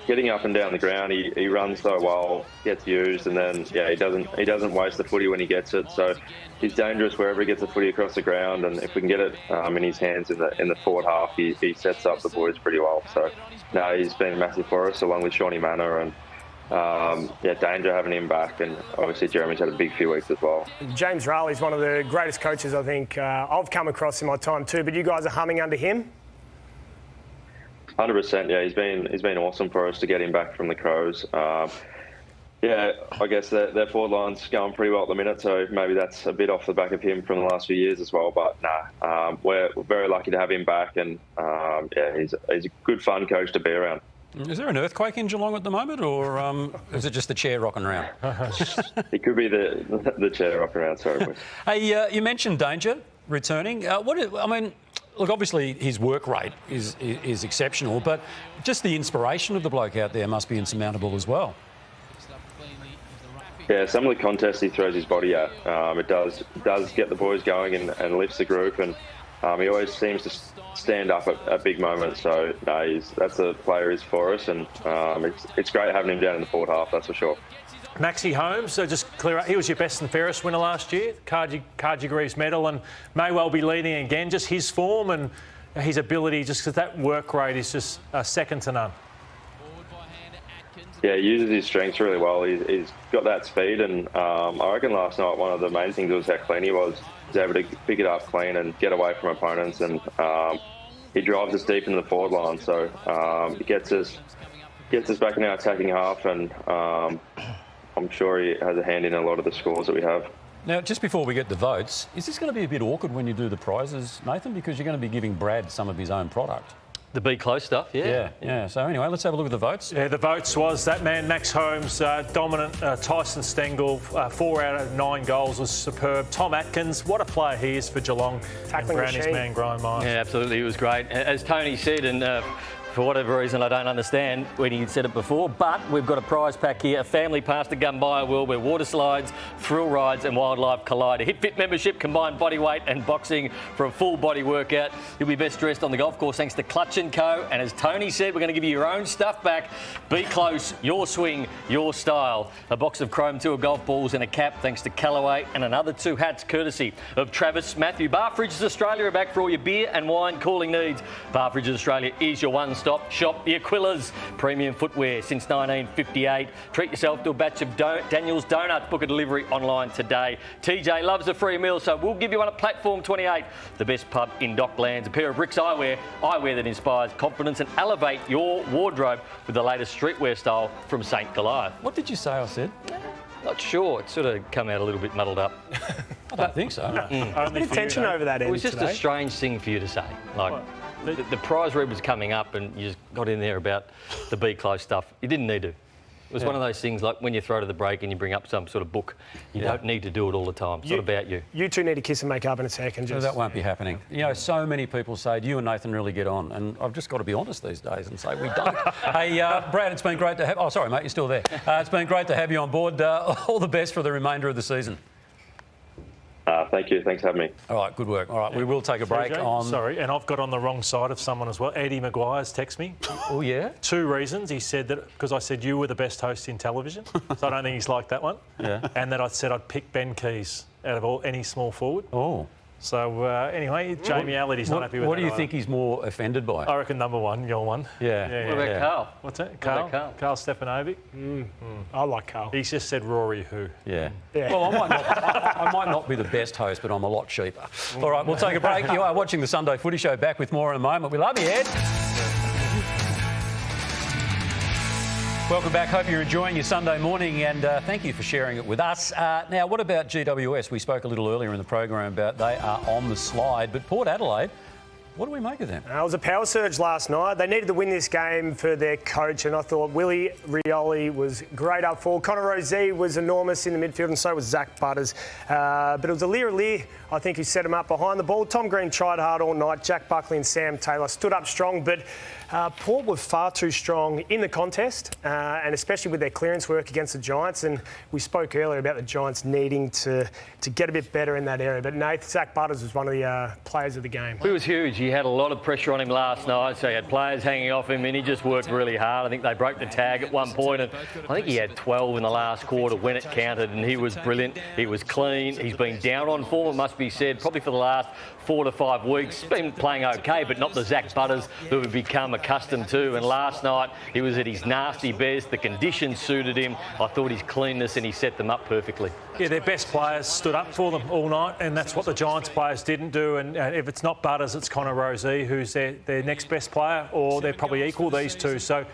getting up and down the ground, he runs so well, gets used, and then yeah, he doesn't waste the footy when he gets it. So he's dangerous wherever he gets the footy across the ground, and if we can get it in his hands in the forward half, he sets up the boys pretty well. So no, he's been massive for us, along with Shawnee Manor, and yeah, Danger having him back, and obviously Jeremy's had a big few weeks as well. James Rowley's one of the greatest coaches I think I've come across in my time too, but you guys are humming under him? 100%, yeah, he's been awesome for us to get him back from the Crows. Yeah, I guess their forward line's going pretty well at the minute, so maybe that's a bit off the back of him from the last few years as well. But nah, we're very lucky to have him back, and yeah, he's a good fun coach to be around. Is there an earthquake in Geelong at the moment, or is it just the chair rocking around? It could be the chair rocking around, sorry, boys. Hey, you mentioned Danger returning. Look, obviously his work rate is exceptional, but just the inspiration of the bloke out there must be insurmountable as well. Yeah, some of the contests he throws his body at, it does get the boys going and lifts the group, and he always seems to stand up at big moments. So no, that's the player is for us, and it's great having him down in the forward half, that's for sure. Maxie Holmes, so just clear up, he was your best and fairest winner last year, Cargy Greaves medal, and may well be leading again. Just his form and his ability, just because that work rate is just second to none. Yeah, he uses his strengths really well. He's got that speed, and I reckon last night one of the main things was how clean he was. He's able to pick it up clean and get away from opponents, and he drives us deep in the forward line. So he gets us back in our attacking half, and I'm sure he has a hand in a lot of the scores that we have. Now, just before we get the votes, is this going to be a bit awkward when you do the prizes, Nathan? Because you're going to be giving Brad some of his own product. The Be Close stuff, yeah. Yeah. So anyway, let's have a look at the votes. Yeah, the votes was that man, Max Holmes, dominant. Tyson Stengel, 4 out of 9 goals was superb. Tom Atkins, what a player he is for Geelong. Tackling and Brownie's machine. man, Grind Myers. Yeah, absolutely, he was great. As Tony said, and for whatever reason I don't understand when he said it before, but we've got a prize pack here, a family pass to Gumbaya World where water slides, thrill rides and wildlife collide. A HitFit membership, combined body weight and boxing for a full body workout. You'll be best dressed on the golf course thanks to Clutch & Co. And as Tony said, we're going to give you your own stuff back. Be close, your swing, your style. A box of Chrome Tour golf balls and a cap thanks to Callaway, and another 2 hats courtesy of Travis Matthew. Bar Fridges Australia are back for all your beer and wine cooling needs. Bar Fridges Australia is your one-stop shop. The Aquila's premium footwear since 1958. Treat yourself to a batch of Daniel's Donuts. Book a delivery online today. TJ loves a free meal, so we'll give you one at Platform 28, the best pub in Docklands. A pair of Bricks eyewear that inspires confidence, and elevate your wardrobe with the latest streetwear style from St. Goliath. What did you say I said? Not sure. It sort of come out a little bit muddled up. I don't think so. A bit of tension over that end. It was just a strange thing for you to say. Like, the prize read was coming up and you just got in there about the Be Close stuff. You didn't need to. It was one of those things like when you throw to the break and you bring up some sort of book, you don't need to do it all the time. It's not about you. You two need to kiss and make up in a second. So that won't be happening. You know, so many people say, do you and Nathan really get on? And I've just got to be honest these days and say we don't. Hey, Brad, it's been great to have... Oh, sorry, mate, you're still there. It's been great to have you on board. All the best for the remainder of the season. Thank you. Thanks for having me. All right, good work. All right, we will take a break on... Sorry, and I've got on the wrong side of someone as well. Eddie Maguire's texted me. Oh, yeah? 2 reasons. He said that because I said you were the best host in television, so I don't think he's liked that one. Yeah. And that I said I'd pick Ben Keys out of any small forward. Oh. So, anyway, Jamie Allardy's not happy with What that do you either. think he's more offended by? I reckon number one, your one. Yeah. What about Carl? What's that? What Carl? about Carl Stefanovic? I like Carl. He's just said Rory who. Yeah. Yeah. Well, I might not be the best host, but I'm a lot cheaper. All right, we'll take a break. You are watching the Sunday Footy Show. Back with more in a moment. We love you, Ed. Welcome back. Hope you're enjoying your Sunday morning, and thank you for sharing it with us. Now, what about GWS? We spoke a little earlier in the program about they are on the slide, but Port Adelaide, what do we make of them? It was a power surge last night. They needed to win this game for their coach, and I thought Willie Rioli was great up forward. Connor Rozee was enormous in the midfield, and so was Zach Butters. But it was Lear, I think, who set him up behind the ball. Tom Green tried hard all night. Jack Buckley and Sam Taylor stood up strong, but Port were far too strong in the contest, and especially with their clearance work against the Giants. And we spoke earlier about the Giants needing to get a bit better in that area. But Nath, Zach Butters was one of the players of the game. He was huge. He had a lot of pressure on him last night, so he had players hanging off him, and he just worked really hard. I think they broke the tag at one point, and I think he had 12 in the last quarter when it counted, and he was brilliant. He was clean. He's been down on form, it must be said, probably for the last 4 to 5 weeks. Been playing okay, but not the Zach Butters that we've become accustomed to. And last night, he was at his nasty best. The conditions suited him. I thought his cleanness, and he set them up perfectly. Yeah, their best players stood up for them all night, and that's what the Giants players didn't do. And if it's not Butters, it's Connor Rozee, who's their next best player, or they're probably equal, these two. So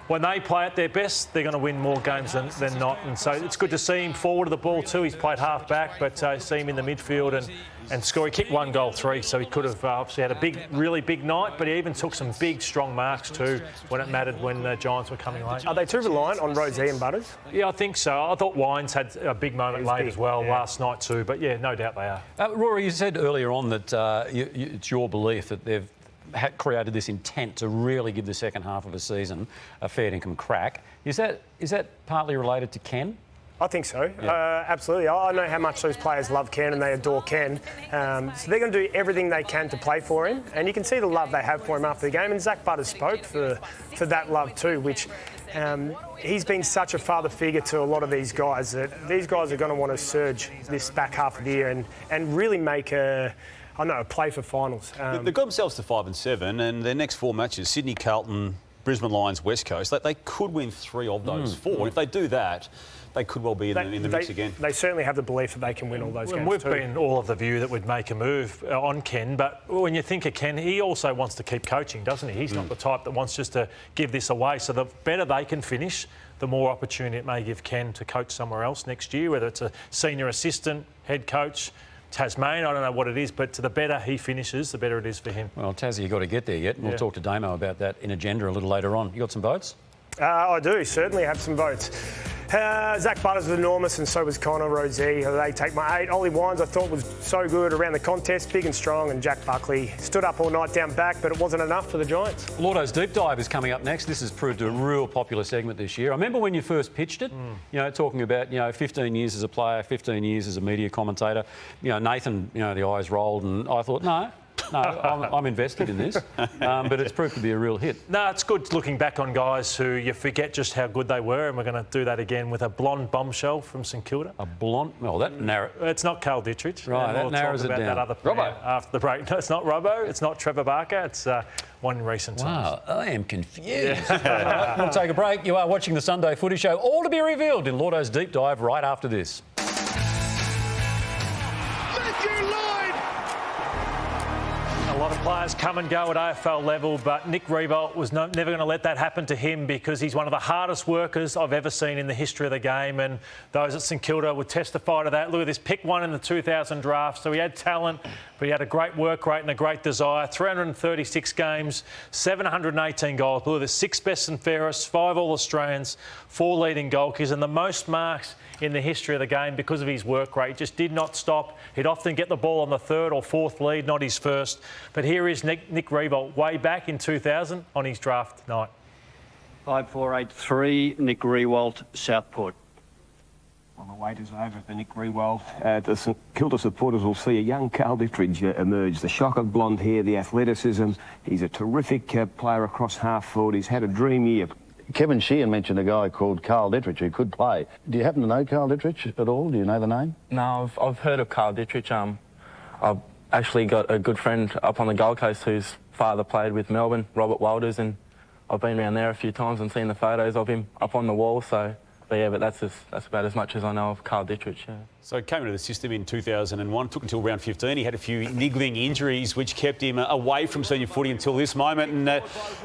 when they play at their best, they're going to win more games than not. And so it's good to see him forward of the ball too. He's played half back, but see him in the midfield and score. He kicked 1 goal 3, so he could have obviously had a really big night, but he even took some big, strong marks too when it mattered, when the Giants were coming late. Are they too reliant on Rozee and Butters? Yeah, I think so. I thought Wines had a big moment late as well last night too, but yeah, no doubt they are. Rory, you said earlier on that it's your belief that they've created this intent to really give the second half of a season a fair income crack. Is that partly related to Ken? I think so, absolutely. I know how much those players love Ken and they adore Ken. So they're going to do everything they can to play for him, and you can see the love they have for him after the game. And Zach Butters spoke for that love too, which he's been such a father figure to a lot of these guys that these guys are going to want to surge this back half of the year and really make a play for finals. They've got themselves to 5 and 7, and their next 4 matches: Sydney, Carlton, Brisbane Lions, West Coast. They could win 3 of those 4. And if they do that, they could well be in the mix again. They certainly have the belief that they can win all those games. We've been all of the view that we'd make a move on Ken, but when you think of Ken, he also wants to keep coaching, doesn't he? He's not the type that wants just to give this away. So the better they can finish, the more opportunity it may give Ken to coach somewhere else next year, whether it's a senior assistant, head coach, Tasmania, I don't know what it is, but the better he finishes, the better it is for him. Well, Tassie, you've got to get there yet. We'll talk to Damo about that in agenda a little later on. You got some votes? I do, certainly have some votes. Zach Butters was enormous, and so was Connor Rozee. They take my 8. Ollie Wines, I thought, was so good around the contest, big and strong, and Jack Buckley stood up all night down back, but it wasn't enough for the Giants. Llordo's Deep Dive is coming up next. This has proved a real popular segment this year. I remember when you first pitched it, talking about, 15 years as a player, 15 years as a media commentator. Nathan, the eyes rolled, and I thought, no, I'm invested in this, but it's proved to be a real hit. No, it's good looking back on guys who you forget just how good they were, and we're going to do that again with a blonde bombshell from St Kilda. A blonde? Well, that narrows... It's not Carl Dittrich. Right, that narrows it down. That other Robbo. After the break. No, it's not Robbo. It's not Trevor Barker. It's one in recent times. Wow, I am confused. We'll take a break. You are watching the Sunday Footy Show. All to be revealed in Llordo's Deep Dive right after this. A lot of players come and go at AFL level, but Nick Riewoldt was never going to let that happen to him, because he's one of the hardest workers I've ever seen in the history of the game, and those at St Kilda would testify to that. Look at this, pick 1 in the 2000 draft, so he had talent, but he had a great work rate and a great desire. 336 games, 718 goals. Look at this, 6 best and fairest, 5 All-Australians, 4 leading goal kickers, and the most marks in the history of the game because of his work rate. He just did not stop. He'd often get the ball on the 3rd or 4th lead, not his first. But here is Nick Riewoldt way back in 2000 on his draft night. 5483, Nick Riewoldt, Southport. Well, the wait is over for Nick Riewoldt. The St Kilda supporters will see a young Carl Dittrich emerge. The shock of blonde hair, the athleticism. He's a terrific player across half forward. He's had a dream year. Kevin Sheehan mentioned a guy called Carl Dittrich who could play. Do you happen to know Carl Dittrich at all? Do you know the name? No, I've heard of Carl Dittrich. I've actually got a good friend up on the Gold Coast whose father played with Melbourne, Robert Walters, and I've been around there a few times and seen the photos of him up on the wall. But that's about as much as I know of Carl Dittrich. Yeah. So he came into the system in 2001, took until round 15. He had a few niggling injuries which kept him away from senior footy until this moment. And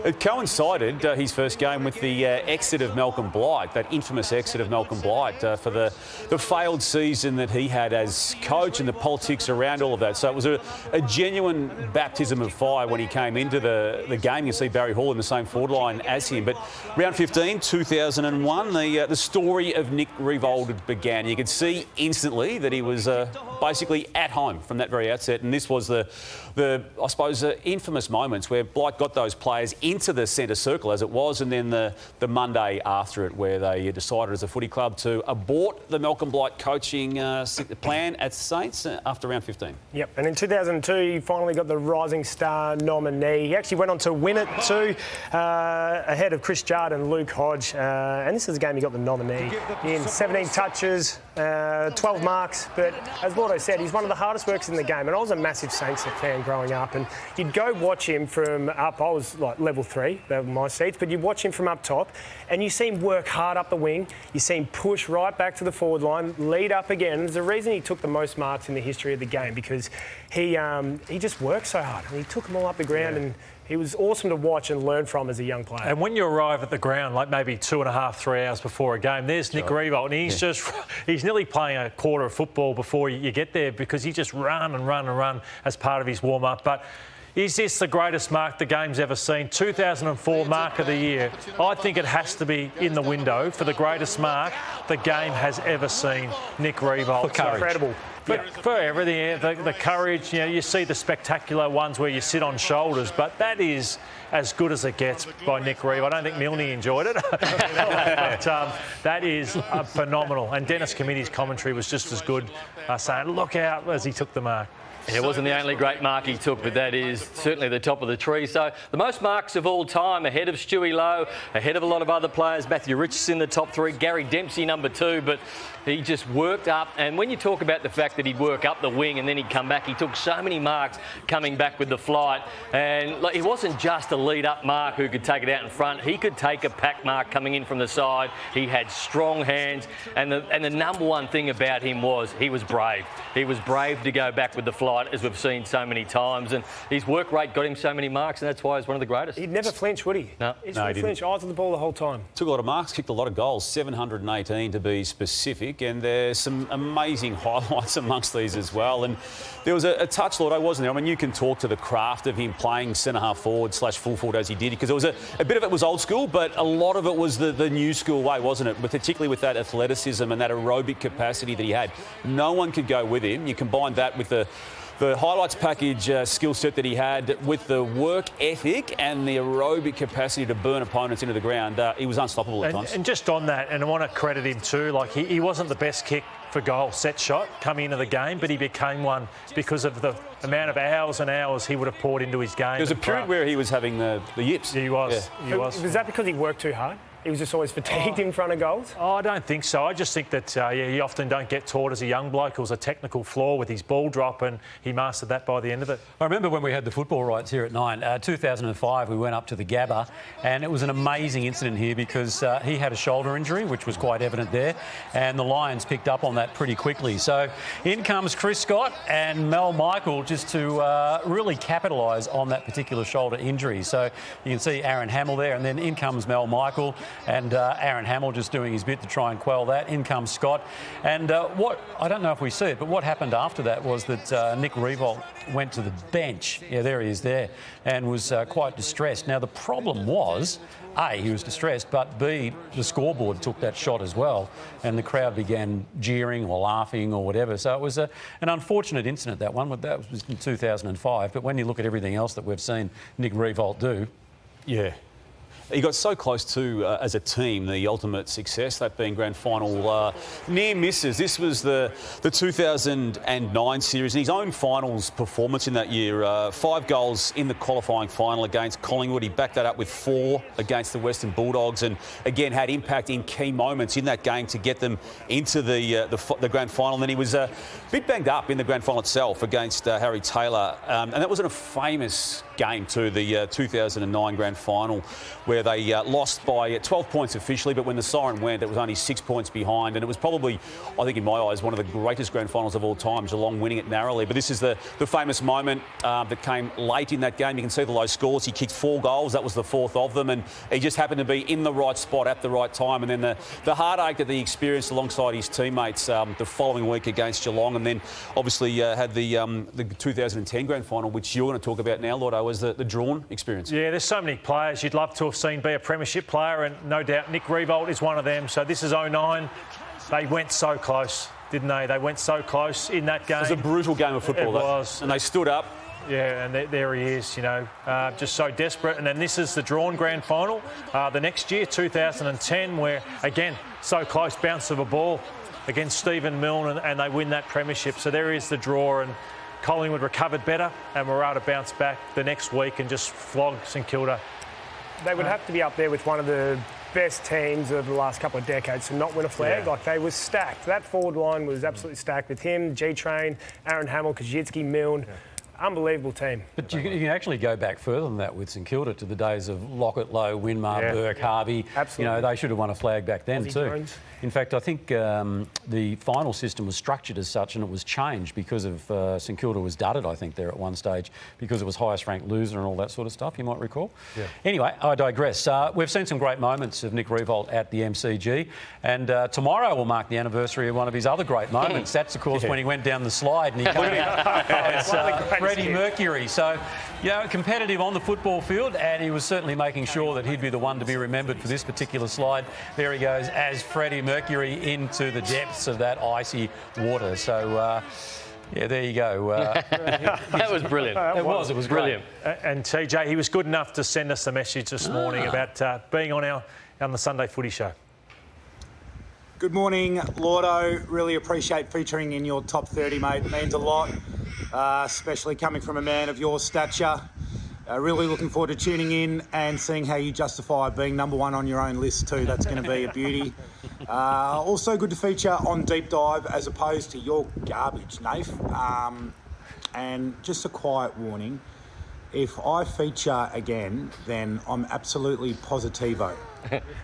it coincided, his first game, with the exit of Malcolm Blight, that infamous exit of Malcolm Blight for the failed season that he had as coach and the politics around all of that. So it was a genuine baptism of fire when he came into the game. You see Barry Hall in the same forward line as him. But round 15, 2001, the story of Nick Riewoldt began. You could see instantly that he was basically at home from that very outset, and this was the I suppose infamous moments where Blight got those players into the centre circle as it was, and then the Monday after it where they decided as a footy club to abort the Malcolm Blight coaching plan at Saints after round 15. Yep, and in 2002 he finally got the Rising Star nominee. He actually went on to win it too, ahead of Chris Judd and Luke Hodge, and this is the game he got the nominee in. 17 touches, 12 marks, but as Llordo said, he's one of the hardest workers in the game, and I was a massive Saints fan growing up, and you'd go watch him from up, I was like level 3, they were my seats, but you'd watch him from up top and you see him work hard up the wing, you see him push right back to the forward line, lead up again. There's a reason he took the most marks in the history of the game, because he just worked so hard and he took them all up the ground, and he was awesome to watch and learn from as a young player. And when you arrive at the ground, like maybe 2.5, 3 hours before a game, there's Nick Riewoldt, and he's nearly playing a quarter of football before you get there, because he just run and run and run as part of his warm-up. But is this the greatest mark the game's ever seen? 2004 mark of the year. I think it has to be in the window for the greatest mark the game has ever seen. Nick Riewoldt. Incredible. For everything, the courage, you see the spectacular ones where you sit on shoulders, but that is as good as it gets by Nick Riewoldt. I don't think Milne enjoyed it, but that is phenomenal. And Dennis Committee's commentary was just as good, saying, look out, as he took the mark. It wasn't the only great mark he took, but that is certainly the top of the tree. So the most marks of all time, ahead of Stewie Lowe, ahead of a lot of other players. Matthew Richardson in the top 3, Gary Dempsey number 2, but he just worked up. And when you talk about the fact that he'd work up the wing and then he'd come back, he took so many marks coming back with the flight. And he wasn't just a lead-up mark who could take it out in front. He could take a pack mark coming in from the side. He had strong hands. And the number one thing about him was he was brave. He was brave to go back with the flight, as we've seen so many times, and his work rate got him so many marks, and that's why he's one of the greatest. He'd never flinch, would he? No. He didn't flinch. Eyes on the ball the whole time. Took a lot of marks, kicked a lot of goals, 718 to be specific, and there's some amazing highlights amongst these as well. And there was a touch, Llordo, wasn't there? I mean, you can talk to the craft of him playing centre-half forward / full forward as he did, because there was a bit of it was old school, but a lot of it was the new school way, wasn't it? But particularly with that athleticism and that aerobic capacity that he had. No one could go with him. You combine that with the highlights package skill set that he had with the work ethic and the aerobic capacity to burn opponents into the ground. He was unstoppable at times. And just on that, and I want to credit him too, like he wasn't the best kick for goal set shot coming into the game, but he became one because of the amount of hours and hours he would have poured into his game. There was a period where he was having the yips. He was. Yeah. He was. Was that because he worked too hard? He was just always fatigued in front of goals? Oh, I don't think so. I just think that he often don't get taught as a young bloke. It was a technical flaw with his ball drop, and he mastered that by the end of it. I remember when we had the football rights here at 9, 2005, we went up to the Gabba, and it was an amazing incident here because he had a shoulder injury, which was quite evident there, and the Lions picked up on that pretty quickly. So in comes Chris Scott and Mel Michael just to really capitalise on that particular shoulder injury. So you can see Aaron Hamill there, and then in comes Mel Michael, and Aaron Hamill just doing his bit to try and quell that. In comes Scott. And I don't know if we see it, but what happened after that was that Nick Riewoldt went to the bench. Yeah, there he is there, and was quite distressed. Now, the problem was, A, he was distressed, but B, the scoreboard took that shot as well, and the crowd began jeering or laughing or whatever. So it was an unfortunate incident, that one. That was in 2005. But when you look at everything else that we've seen Nick Riewoldt do... Yeah. he got so close to, as a team, the ultimate success, that being grand final near misses. This was the 2009 series, and his own finals performance in that year, 5 goals in the qualifying final against Collingwood. He backed that up with 4 against the Western Bulldogs, and again had impact in key moments in that game to get them into the grand final. And then he was a bit banged up in the grand final itself against Harry Taylor, and that wasn't a famous game too, the 2009 grand final, where they lost by 12 points officially, but when the siren went, it was only 6 points behind, and it was probably, I think in my eyes, one of the greatest grand finals of all time, Geelong winning it narrowly. But this is the famous moment that came late in that game. You can see the low scores. He kicked 4 goals. That was the 4th of them, and he just happened to be in the right spot at the right time. And then the heartache that he experienced alongside his teammates the following week against Geelong, and then obviously had the 2010 grand final, which you're going to talk about now, Llordo, was the drawn experience. Yeah, there's so many players you'd love to have seen be a premiership player, and no doubt Nick Riewoldt is one of them. So this is 09. They went so close, didn't they? They went so close in that game. It was a brutal game of football. It was. And they stood up. Yeah, and there he is, just so desperate. And then this is the drawn grand final the next year, 2010, where, again, so close, bounce of a ball against Stephen Milne, and they win that premiership. So there is the draw, and Collingwood recovered better and were able to bounce back the next week and just flog St Kilda. They would have to be up there with one of the best teams of the last couple of decades to not win a flag. Yeah. Like, they were stacked. That forward line was absolutely stacked with him, G-Train, Aaron Hamill, Kajitsky, Milne. Yeah. Unbelievable team. But you can actually go back further than that with St Kilda to the days of Lockett, Lowe, Winmar, Burke, Harvey. Absolutely. They should have won a flag back then Aussie too. Jones. In fact, I think the final system was structured as such, and it was changed because of St Kilda was dudded, I think, there at one stage because it was highest ranked loser and all that sort of stuff, you might recall. Yeah. Anyway, I digress. We've seen some great moments of Nick Riewoldt at the MCG, and tomorrow will mark the anniversary of one of his other great moments. That's, of course, when he went down the slide and he came out as Freddie Mercury. So, competitive on the football field, and he was certainly making sure that he'd be the one to be remembered for this particular slide. There he goes as Freddie Mercury into the depths of that icy water. So, there you go. That was brilliant. It was brilliant. And TJ, he was good enough to send us a message this morning about being on the Sunday Footy Show. Good morning, Llordo. Really appreciate featuring in your top 30, mate. It means a lot, especially coming from a man of your stature. Really looking forward to tuning in and seeing how you justify being number 1 on your own list too. That's going to be a beauty. Also good to feature on Deep Dive as opposed to your garbage, Nath. And just a quiet warning, if I feature again, then I'm absolutely positivo.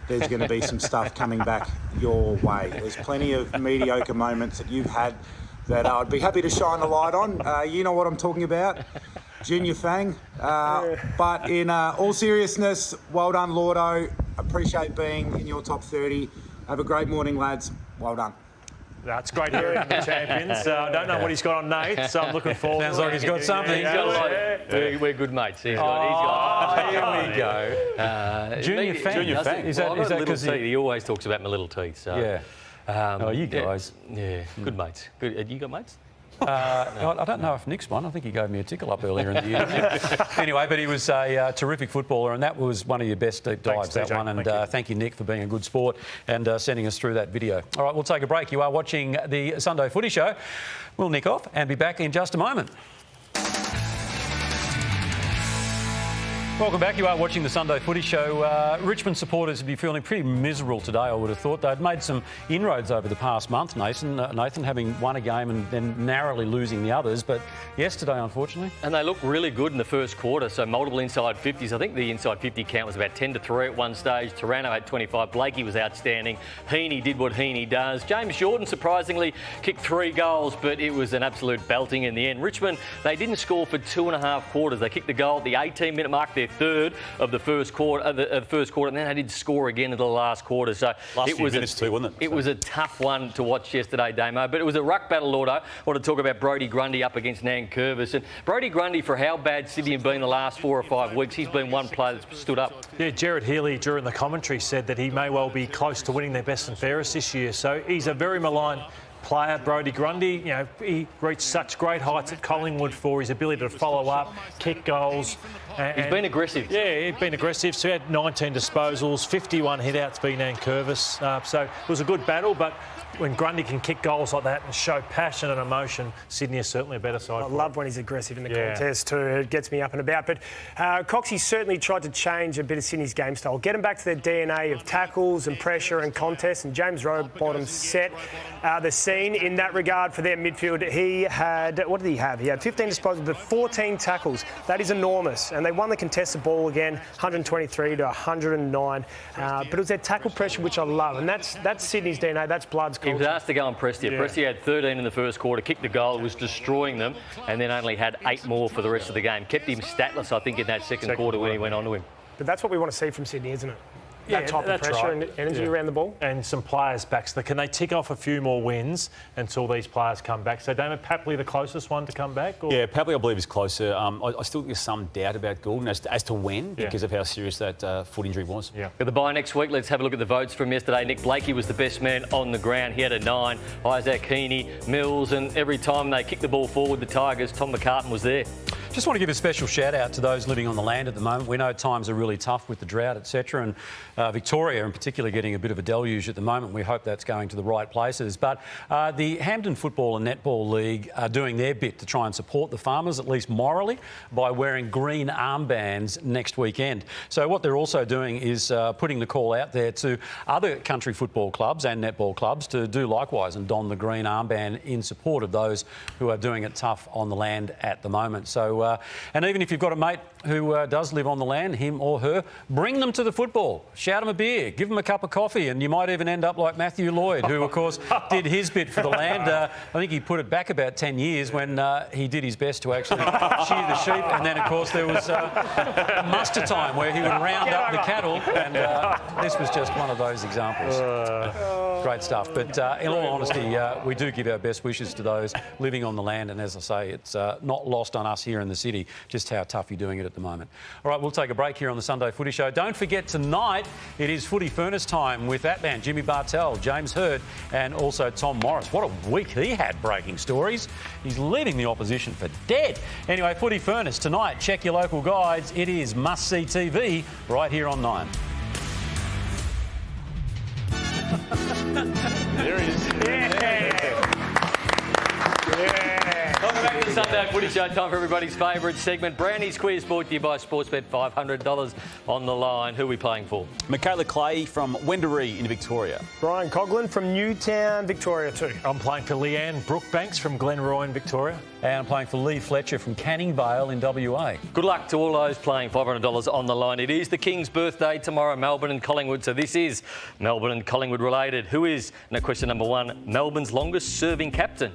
There's going to be some stuff coming back your way. There's plenty of mediocre moments that you've had that I'd be happy to shine a light on. You know what I'm talking about. Junior Fang. But in all seriousness, well done, Llordo. Appreciate being in your top 30. Have a great morning, lads. Well done. That's great to hear from the champions. I don't know what he's got on Nate, so I'm looking forward. Sounds like he's got something. We're good mates. He's got. Here we go. Junior Fang. Is that because he always talks about my little teeth? So. Yeah. You guys. Yeah. Good mates. Good. You got mates? I don't know if Nick's one. I think he gave me a tickle up earlier in the year. Anyway, but he was a terrific footballer, and that was one of your best deep dives, that one. And thank you, Nick, for being a good sport and sending us through that video. All right, we'll take a break. You are watching the Sunday Footy Show. We'll nick off and be back in just a moment. Welcome back. You are watching the Sunday Footy Show. Richmond supporters would be feeling pretty miserable today, I would have thought. They'd made some inroads over the past month, Nathan having won a game and then narrowly losing the others. But yesterday, unfortunately. And they looked really good in the first quarter, so multiple inside 50s. I think the inside 50 count was about 10-3 at one stage. Taranto had 25. Blakey was outstanding. Heaney did what Heaney does. James Jordan, surprisingly, kicked 3 goals, but it was an absolute belting in the end. Richmond, they didn't score for 2.5 quarters. They kicked the goal at the 18-minute mark. Their third of the first quarter, and then they did score again in the last quarter. So it was minutes too, wasn't it? It was a tough one to watch yesterday, Damo, but it was a ruck battle, Llordo. I want to talk about Brodie Grundy up against Nankervis. And Brodie Grundy, for how bad Sydney have been the last 4 or 5 weeks, he's been one player that's stood up. Yeah, Gerard Healy during the commentary said that he may well be close to winning their best and fairest this year. So he's a very maligned player, Brodie Grundy. You know, he reached such great heights at Collingwood for his ability to follow up, kick goals. He's been aggressive. Yeah, he's been aggressive. So he had 19 disposals, 51 hitouts being Nan Curvis. So it was a good battle, but when Grundy can kick goals like that and show passion and emotion, Sydney is certainly a better side. I love when he's aggressive in the contest too. It gets me up and about. But Coxie certainly tried to change a bit of Sydney's game style, get them back to their DNA of tackles and pressure and contests. And James Rowbottom set the scene in that regard for their midfield. He had, what did he have? He had 15 disposals, but 14 tackles. That is enormous. And they won the contested ball again, 123 to 109. But it was their tackle pressure, which I love. And that's Sydney's DNA. That's Blood's culture. He was asked to go on Prestia. Yeah. Prestia had 13 in the first quarter, kicked the goal, was destroying them, and then only had 8 more for the rest of the game. Kept him statless, I think, in that second quarter when he went on to him. But that's what we want to see from Sydney, isn't it? Yeah, that type of that's pressure right. and energy around the ball. And some players back. So can they tick off a few more wins until these players come back? So Damo, Papley the closest one to come back? Or? Yeah, Papley I believe is closer. I still think there's some doubt about Goulden as to when, because of how serious that foot injury was. Yeah. For the bye next week, let's have a look at the votes from yesterday. Nick Blakey was the best man on the ground. He had a 9. Isaac Heaney, Mills, and every time they kicked the ball forward, the Tigers, Tom McCartan was there. Just want to give a special shout out to those living on the land at the moment. We know times are really tough with the drought, etc. And Victoria in particular getting a bit of a deluge at the moment. We hope that's going to the right places. But the Hampden Football and Netball League are doing their bit to try and support the farmers, at least morally, by wearing green armbands next weekend. So what they're also doing is putting the call out there to other country football clubs and netball clubs to do likewise and don the green armband in support of those who are doing it tough on the land at the moment. So, and even if you've got a mate who does live on the land, him or her, bring them to the football. Shout them a beer, give them a cup of coffee, and you might even end up like Matthew Lloyd, who, of course, did his bit for the land. I think he put it back about 10 years when he did his best to actually shear the sheep. And then, of course, there was muster time where he would round up the cattle. And this was just one of those examples. Great stuff. But in all honesty, we do give our best wishes to those living on the land. And as I say, it's not lost on us here in the city just how tough you're doing it at the moment. All right, we'll take a break here on the Sunday Footy Show. Don't forget, tonight it is Footy Furnace time with that man, Jimmy Bartell, James Hurd, and also Tom Morris. What a week he had breaking stories. He's leaving the opposition for dead. Anyway, Footy Furnace tonight. Check your local guides. It is must-see TV right here on 9. There he is. Welcome back to the Sunday Footy Show. Time for everybody's favourite segment. Brownie's quiz brought to you by Sportsbet. $500 on the line. Who are we playing for? Michaela Clay from Wendouree in Victoria. Brian Coughlin from Newtown, Victoria too. I'm playing for Leanne Brookbanks from Glenroy in Victoria. And I'm playing for Lee Fletcher from Canning Vale in WA. Good luck to all those playing $500 on the line. It is the King's birthday tomorrow, Melbourne and Collingwood. So this is Melbourne and Collingwood related. Who is, now question number 1, Melbourne's longest serving captain?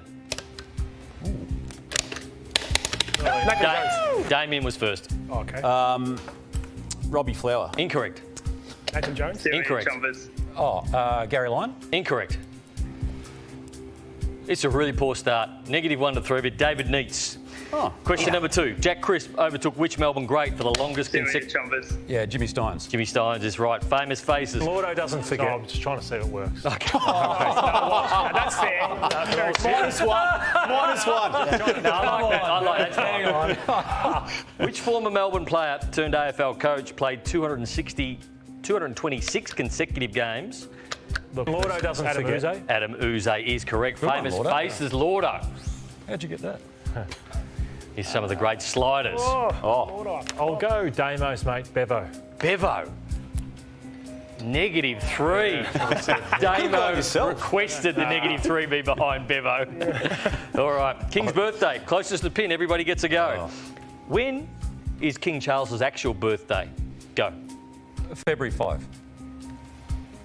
Damien was first. Oh, okay. Robbie Flower. Incorrect. Nathan Jones? Incorrect. Gary Lyon? Incorrect. It's a really poor start. -1 to 3, but David Neitz. Question number 2. Jack Crisp overtook which Melbourne great for the longest consecutive... Yeah, Jimmy Steins. Jimmy Steins is right. Famous faces. Llordo doesn't forget. I'm just trying to see if it works. Okay. That's fair. -1. No, I like that. Hang on. Which former Melbourne player turned AFL coach played 226 consecutive games? Look, Llordo doesn't forget. Adam Uze is correct. Famous faces, Llordo. How'd you get that? Here's some of the great sliders. I'll go Damo's mate, Bevo. Bevo. -3. Damo requested the -3 be behind Bevo. All right. King's birthday. Closest to pin. Everybody gets a go. When is King Charles's actual birthday? Go. February 5.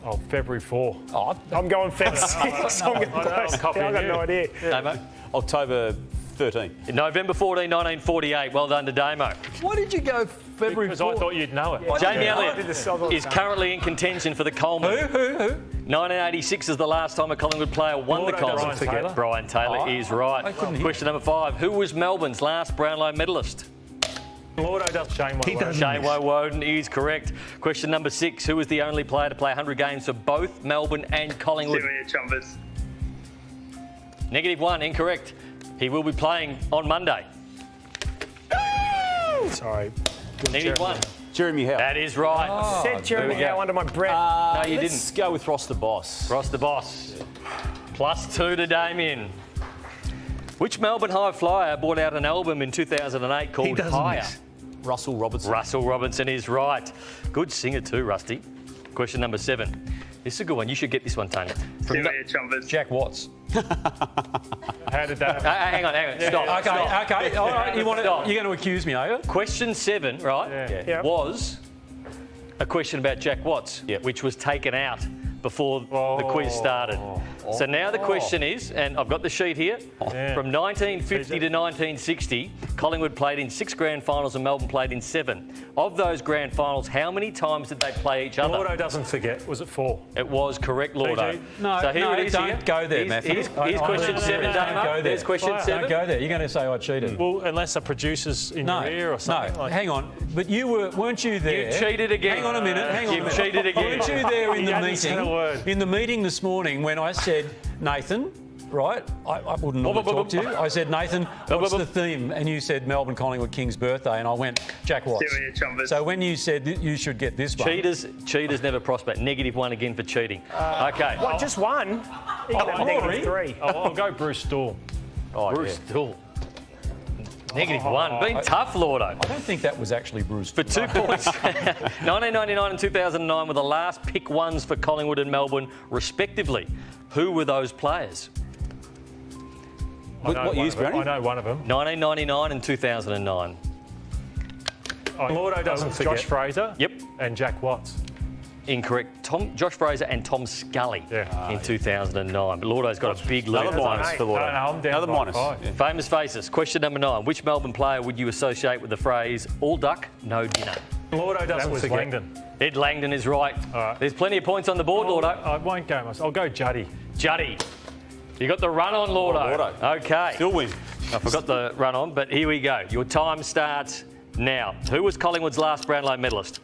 Oh, February 4. Oh, I'm going February 6. I'm going close. I've got no idea. Damo? October 13. November 14, 1948. Well done to Damo. Why did you go February 4? Because I thought you'd know it. Jamie Elliott is currently in contention for the Coleman. Who? 1986 is the last time a Collingwood player won the Coleman. Brian Taylor is right. Question number 5. Who was Melbourne's last Brownlow medalist? Llordo does. Shane Woden is correct. Question number 6. Who was the only player to play 100 games for both Melbourne and Collingwood? -1, incorrect. He will be playing on Monday. Sorry. -1. Jeremy Howe. That is right. I said Jeremy Howe under my breath. No, you Let's didn't. go with Ross the Boss. Ross the Boss. +2 to Damien. Which Melbourne High Flyer brought out an album in 2008 called Higher? Russell Robertson. Russell Robinson is right. Good singer too, Rusty. Question number 7. This is a good one. You should get this one, Tony. Jack Watts. How did that? Hang on. Stop. Okay. All right. You're going to accuse me, are you? Question 7, right, Yeah. was a question about Jack Watts, which was taken out before the quiz started. So now the question is, and I've got the sheet here, from 1950 to 1960, Collingwood played in 6 grand finals and Melbourne played in 7. Of those grand finals, how many times did they play each other? Llordo doesn't forget. Was it 4? It was correct, Llordo. No, so here it is. don't go there, Matthew. Here's question 7, Damo. Don't go there. There's question 7. Don't go there. You're going to say I cheated. Well, unless a producer's in your ear or something. No, hang on. But weren't you there? You cheated again. Hang on a minute. You've cheated again. Weren't you there in the hadn't said a word. meeting? In the meeting this morning when I said, Nathan, right? I wouldn't normally talk to you. I said, Nathan, what's the theme? And you said Melbourne Collingwood King's birthday, and I went Jack Watts. So when you said you should get this one, cheaters never prosper. -1 again for cheating. Okay. What, just one? You can have -3. I'll go Bruce Stall. Bruce Stall. -1. Been tough, Llordo. I don't think that was actually Bruce. For 2 points. 1999 and 2009 were the last pick ones for Collingwood and Melbourne, respectively. Who were those players? What years, Browny? I know one of them. 1999 and 2009. Llordo doesn't forget. Josh Fraser. Yep. And Jack Watts. Incorrect. Josh Fraser and Tom Scully in 2009. But Llordo's got a big lead. Another minus for Llordo. I'm down Another by minus. 5. Yeah. Famous faces. Question number 9. Which Melbourne player would you associate with the phrase "all duck, no dinner"? Llordo doesn't forget. Langdon. Ed Langdon is right. All right. There's plenty of points on the board, Llordo. I won't go much. I'll go Juddy. Juddy. You got the run on, Llordo. Okay. Still win. I forgot the run on, but here we go. Your time starts now. Who was Collingwood's last Brownlow medalist?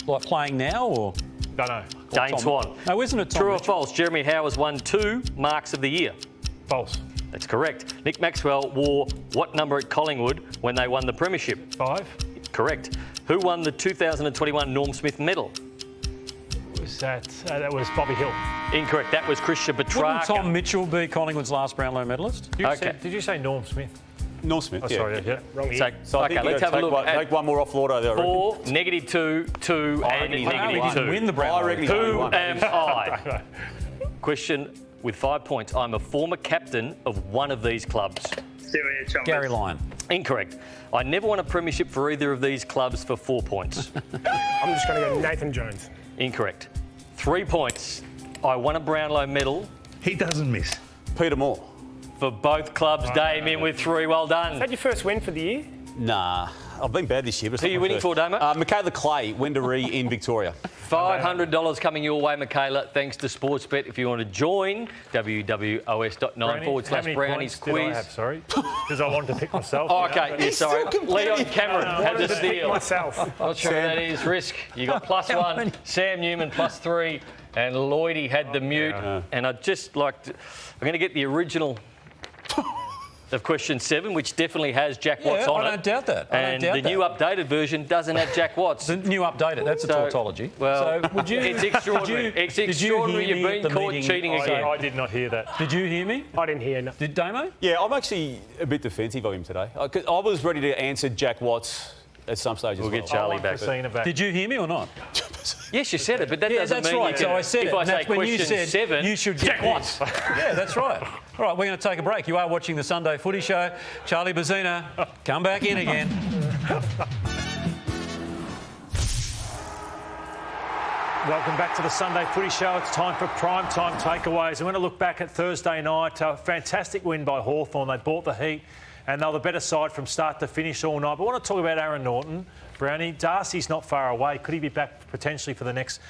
Like playing now or? Don't know. Dane Swan. No, isn't it Tom True or Mitchell? false? Jeremy Howe has won 2 marks of the year. False. That's correct. Nick Maxwell wore what number at Collingwood when they won the premiership? 5. Correct. Who won the 2021 Norm Smith medal? Was that was Bobby Hill. Incorrect. That was Christian Wouldn't Petrarca. Tom Mitchell be Collingwood's last Brownlow medalist? Did you say Norm Smith? Norm Smith. Oh, sorry, yeah. Wrong So, year. So I think let's have a look. Take one more off Llordo there. 4, -2, 2, and He -2. didn't win the Brownlow. I reckon he's only Who won. am I? Question with 5 points. I'm a former captain of one of these clubs. Gary Lyon. Incorrect. I never won a premiership for either of these clubs for 4 points. I'm just going to go Nathan Jones. Incorrect. 3 points. I won a Brownlow medal He doesn't miss. Peter Moore. for both clubs. Damien with 3. Well Is done. that your first win for the year? Nah, I've been bad this year. But it's Who are not you my winning first. for, Damo? Michaela Clay, Wendouree in Victoria. $500 coming your way, Michaela, thanks to Sportsbet. If you want to join, wwws.9/brownies Did I quiz. have, sorry? Because I wanted to pick myself. Oh, okay, yeah, sorry. Leon Cameron had the steal. Myself. Not sure who that is. Risk. You got +1. Sam Newman +3. And Lloydie had the mute. And I'd just like to... I'm going to get the original of question 7, which definitely has Jack Watts on it. I don't doubt that. And the new updated version doesn't have Jack Watts. The new updated, that's a tautology. Well, so would you, it's extraordinary. It's extraordinary you've been caught cheating again. I did not hear that. Did you hear me? I didn't hear nothing. Did Damo? Yeah, I'm actually a bit defensive of him today. I was ready to answer Jack Watts at some stage We'll as well. get Charlie back. Christina back. Did you hear me or not? Yes, you said it, but that Yeah, doesn't that's mean right. you can, So I said if it. I And say that's when you question said 7, you should Jack get Watts. Yeah, that's right. All right, we're going to take a break. You are watching the Sunday Footy Show. Charlie Bazzina, come back in again. Welcome back to the Sunday Footy Show. It's time for Primetime takeaways. I'm going to look back at Thursday night. A fantastic win by Hawthorn. They bought the heat and they were the better side from start to finish all night. But I want to talk about Aaron Norton. Brownie, Darcy's not far away. Could he be back potentially for the next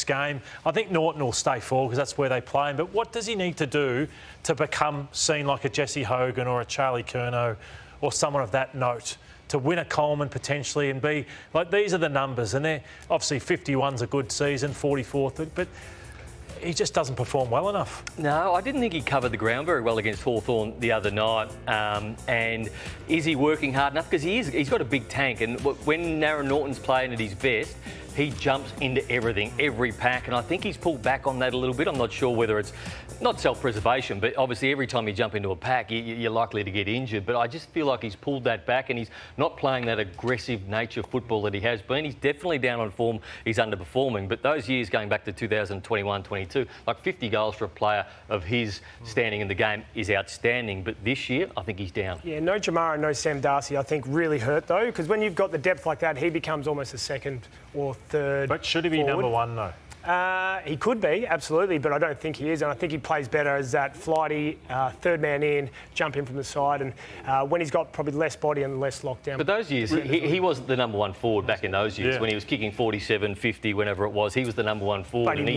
game? I think Norton will stay forward because that's where they play him. But what does he need to do to become seen like a Jesse Hogan or a Charlie Curnow or someone of that note? To win a Coleman potentially and be like, these are the numbers, and they're obviously 51's a good season, 44th, but he just doesn't perform well enough. No, I didn't think he covered the ground very well against Hawthorn the other night. And is he working hard enough? Because he's got a big tank, and when Narron Norton's playing at his best, he jumps into everything, every pack, and I think he's pulled back on that a little bit. I'm not sure whether it's not self-preservation, but obviously every time you jump into a pack, you're likely to get injured. But I just feel like he's pulled that back, and he's not playing that aggressive nature football that he has been. He's definitely down on form. He's underperforming. But those years going back to 2021-22, like 50 goals for a player of his standing in the game is outstanding. But this year, I think he's down. Yeah, no Jamara, no Sam Darcy, I think really hurt though, because when you've got the depth like that, he becomes almost a second or third. But should he be number one though? He could be, absolutely, but I don't think he is. And I think he plays better as that flighty third man in, jump in from the side, and when he's got probably less body and less lockdown. But those years, he was the number one forward back in those years when he was kicking 47, 50, whenever it was. He was the number one forward, and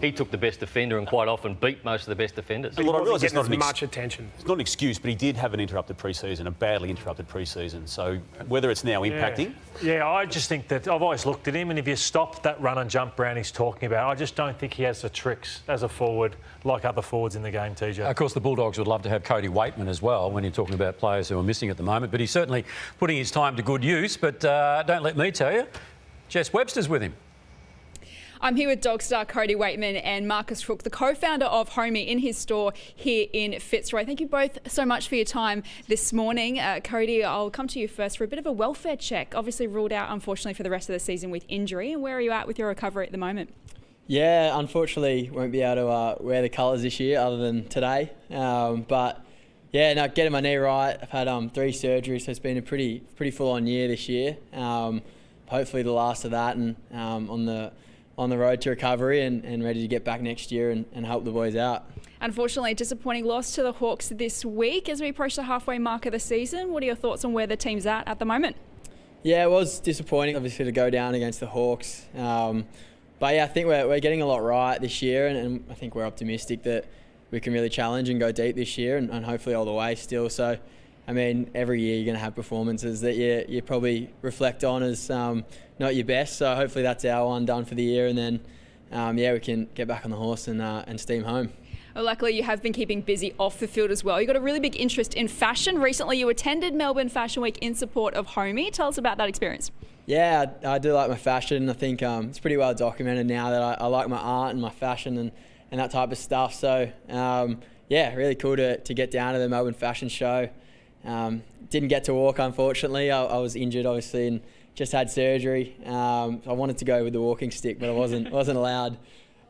he took the best defender and quite often beat most of the best defenders. Well, I realise it's not much attention. It's not an excuse, but he did have an interrupted pre-season, a badly interrupted pre-season. So whether it's now impacting... Yeah, I just think that I've always looked at him, and if you stop that run and jump Browny's talking about, I just don't think he has the tricks as a forward like other forwards in the game, TJ. Of course, the Bulldogs would love to have Cody Weightman as well when you're talking about players who are missing at the moment, but he's certainly putting his time to good use. But don't let me tell you, Jess Webster's with him. I'm here with dog star Cody Weightman and Marcus Crook, the co-founder of Homie, in his store here in Fitzroy. Thank you both so much for your time this morning. Cody, I'll come to you first for a bit of a welfare check. Obviously ruled out, unfortunately, for the rest of the season with injury. And where are you at with your recovery at the moment? Yeah, unfortunately, won't be able to wear the colours this year other than today. But yeah, no, getting my knee right. I've had 3 surgeries, so it's been a pretty full-on year this year. Hopefully the last of that, and on the road to recovery and ready to get back next year and help the boys out. Unfortunately, a disappointing loss to the Hawks this week as we approach the halfway mark of the season. What are your thoughts on where the team's at the moment? Yeah, it was disappointing, obviously, to go down against the Hawks. But yeah, I think we're getting a lot right this year, and I think we're optimistic that we can really challenge and go deep this year and hopefully all the way still. So, I mean, every year you're going to have performances that you probably reflect on as not your best. So hopefully that's our one done for the year, and then we can get back on the horse and steam home. Well, luckily you have been keeping busy off the field as well. You've got a really big interest in fashion. Recently you attended Melbourne Fashion Week in support of Homie. Tell us about that experience. Yeah, I do like my fashion. I think it's pretty well documented now that I like my art and my fashion and that type of stuff. So really cool to get down to the Melbourne Fashion Show. Didn't get to walk, unfortunately. I was injured, obviously, and just had surgery. I wanted to go with the walking stick, but I wasn't allowed.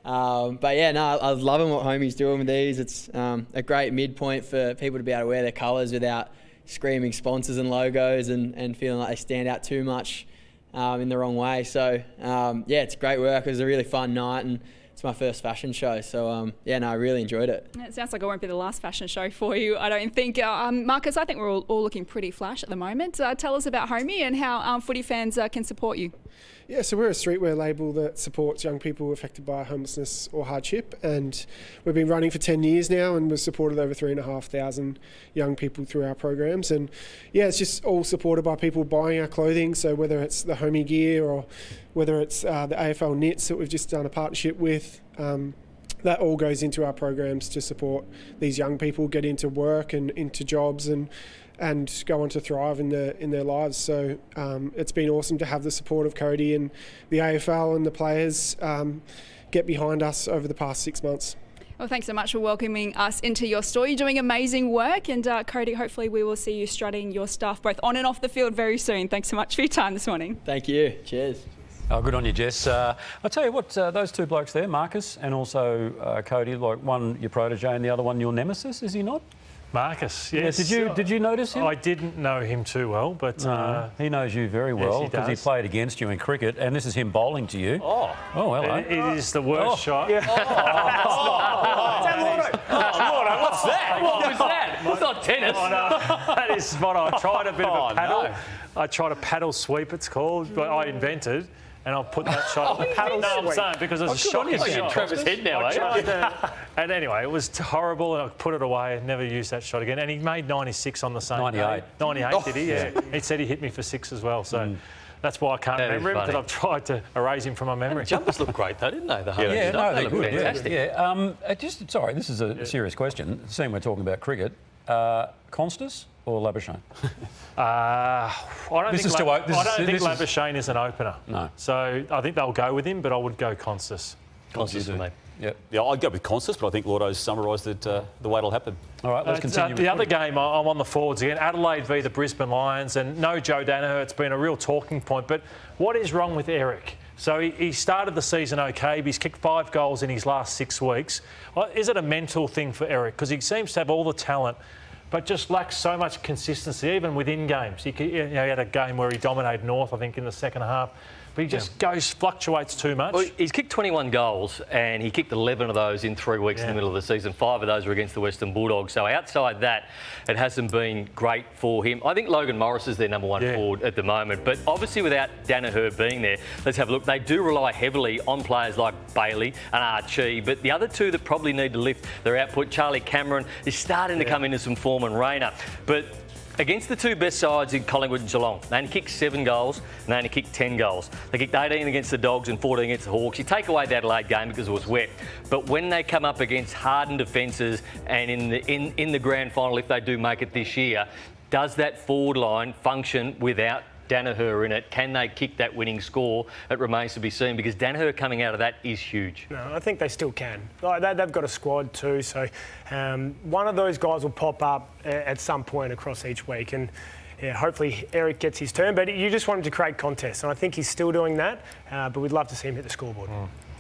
But yeah, no, I was loving what Homie's doing with these. It's a great midpoint for people to be able to wear their colours without screaming sponsors and logos and feeling like they stand out too much in the wrong way. So it's great work. It was a really fun night, and it's my first fashion show. So I really enjoyed it. It sounds like it won't be the last fashion show for you, I don't think. Marcus, I think we're all looking pretty flash at the moment. Tell us about Homie and how footy fans can support you. Yeah, so we're a streetwear label that supports young people affected by homelessness or hardship, and we've been running for 10 years now, and we've supported over 3,500 young people through our programs. And yeah, it's just all supported by people buying our clothing. So whether it's the Homie gear or whether it's the AFL knits that we've just done a partnership with, that all goes into our programs to support these young people get into work and into jobs and go on to thrive in their lives. So it's been awesome to have the support of Cody and the AFL and the players get behind us over the past 6 months. Well, thanks so much for welcoming us into your store. You're doing amazing work, and Cody, hopefully we will see you strutting your stuff both on and off the field very soon. Thanks so much for your time this morning. Thank you. Cheers. Oh, good on you, Jess. I'll tell you what, those two blokes there, Marcus and also Cody, like one your protege and the other one your nemesis, is he not? Marcus, yes. Yeah, did you notice him? I didn't know him too well, but he knows you very well because he played against you in cricket, and this is him bowling to you. Oh, hello. It is the worst shot. Yeah. Llordo, what's that? What was that? It's not tennis. That is what I tried a bit of a paddle. No. I tried a paddle sweep, it's called, but I invented. And I'll put that shot. I'm saying because it's a shocking shot. Trevor's head now, eh? And anyway, it was horrible, and I put it away and never used that shot again. And he made 96 on the same 98. day. 98, did he? Yeah. He said he hit me for 6 as well. So, That's why I can't remember him, because funny. I've tried to erase him from my memory. The jumpers look great though, didn't they? The Hunters Yeah, stuff. no, They they're look good. fantastic. Yeah. Sorry, this is a serious question. Seeing we're talking about cricket, Constas or Labuschagne? I don't This think is too open. I don't think This is- Labuschagne is an opener. No. So I think they'll go with him, but I would go Constas. Constas for me. Yep. Yeah, I'd go with Constas, but I think Llordo's summarised it the way it'll happen. All right, let's continue. The other game, I'm on the forwards again. Adelaide v the Brisbane Lions, and no Joe Danaher. It's been a real talking point. But what is wrong with Eric? So he started the season okay, but he's kicked 5 goals in his last 6 weeks. Is it a mental thing for Eric? Because he seems to have all the talent, but just lacks so much consistency, even within games. He had a game where he dominated North, I think, in the second half. But he just fluctuates too much. Well, he's kicked 21 goals and he kicked 11 of those in 3 weeks in the middle of the season. 5 of those were against the Western Bulldogs. So outside that, it hasn't been great for him. I think Logan Morris is their number 1 forward at the moment. But obviously without Danaher being there, let's have a look. They do rely heavily on players like Bailey and Archie. But the other two that probably need to lift their output, Charlie Cameron is starting to come into some form, and Rayner. But against the two best sides in Collingwood and Geelong, they only kicked 7 goals and they only kicked 10 goals. They kicked 18 against the Dogs and 14 against the Hawks. You take away the Adelaide game because it was wet, but when they come up against hardened defences and in the grand final, if they do make it this year, does that forward line function without Danaher in it? Can they kick that winning score? It remains to be seen, because Danaher coming out of that is huge. No, I think they still can. They've got a squad too, so one of those guys will pop up at some point across each week, and hopefully Eric gets his turn. But you just want him to create contests, and I think he's still doing that, but we'd love to see him hit the scoreboard.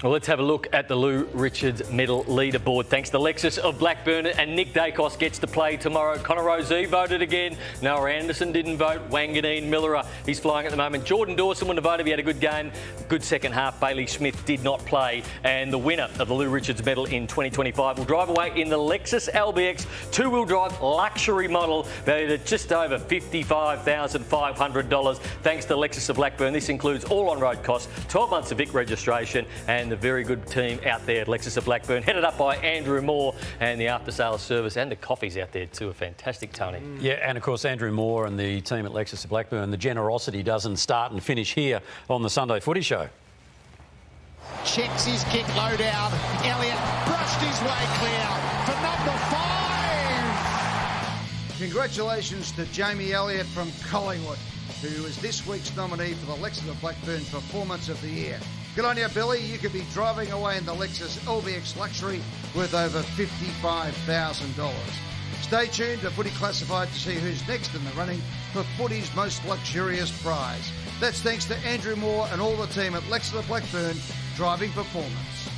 Well, let's have a look at the Lou Richards medal leaderboard. Thanks to Lexus of Blackburn, and Nick Dacos gets to play tomorrow. Connor Rozee voted again. Noah Anderson didn't vote. Wanganeen, Millerer, he's flying at the moment. Jordan Dawson wouldn't have voted if he had a good game. Good second half. Bailey Smith did not play. And the winner of the Lou Richards medal in 2025 will drive away in the Lexus LBX two-wheel drive luxury model valued at just over $55,500. Thanks to Lexus of Blackburn. This includes all on-road costs, 12 months of VIC registration, and the very good team out there at Lexus of Blackburn, headed up by Andrew Moore, and the after-sales service and the coffees out there too are fantastic, Tony. Yeah, and of course Andrew Moore and the team at Lexus of Blackburn, the generosity doesn't start and finish here on the Sunday Footy Show. Checks his kick low down. Elliott brushed his way clear for number 5. Congratulations to Jamie Elliott from Collingwood, who is this week's nominee for the Lexus of Blackburn Performance of the Year. Good on you, Billy. You could be driving away in the Lexus LBX Luxury worth over $55,000. Stay tuned to Footy Classified to see who's next in the running for footy's most luxurious prize. That's thanks to Andrew Moore and all the team at Lexus of Blackburn Driving Performance.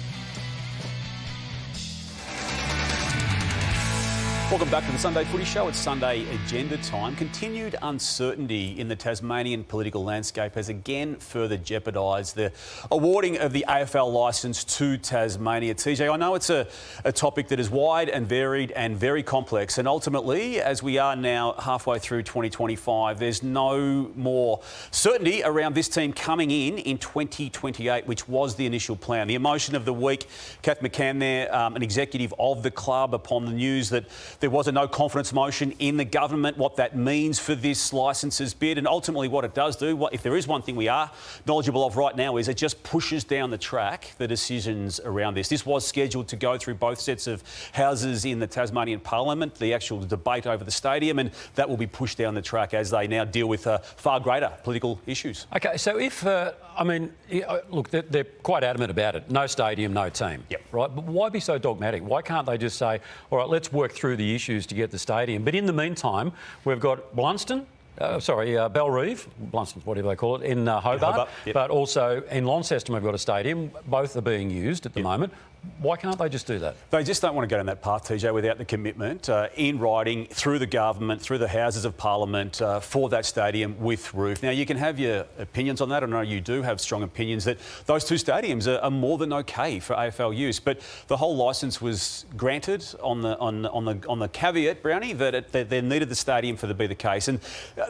Welcome back to the Sunday Footy Show. It's Sunday agenda time. Continued uncertainty in the Tasmanian political landscape has again further jeopardised the awarding of the AFL licence to Tasmania. TJ, I know it's a topic that is wide and varied and very complex, and ultimately, as we are now halfway through 2025, there's no more certainty around this team coming in 2028, which was the initial plan. The emotion of the week, Kath McCann there, an executive of the club, upon the news that there was a no confidence motion in the government, what that means for this licences bid, and ultimately what it does do, if there is one thing we are knowledgeable of right now, is it just pushes down the track the decisions around this. This was scheduled to go through both sets of houses in the Tasmanian Parliament, the actual debate over the stadium, and that will be pushed down the track as they now deal with far greater political issues. Okay, so if, look, they're quite adamant about it. No stadium, no team. Yep. Right? But why be so dogmatic? Why can't they just say, all right, let's work through the issues to get the stadium? But in the meantime, we've got Bellerive, Blunston, whatever they call it, in Hobart, yep. But also in Launceston we've got a stadium. Both are being used at the moment. Why can't they just do that? They just don't want to go down that path, TJ, without the commitment in writing through the government, through the Houses of Parliament for that stadium with roof. Now, you can have your opinions on that. I know you do have strong opinions that those two stadiums are more than okay for AFL use. But the whole licence was granted on the caveat, Browny, that they needed the stadium for to be the case. And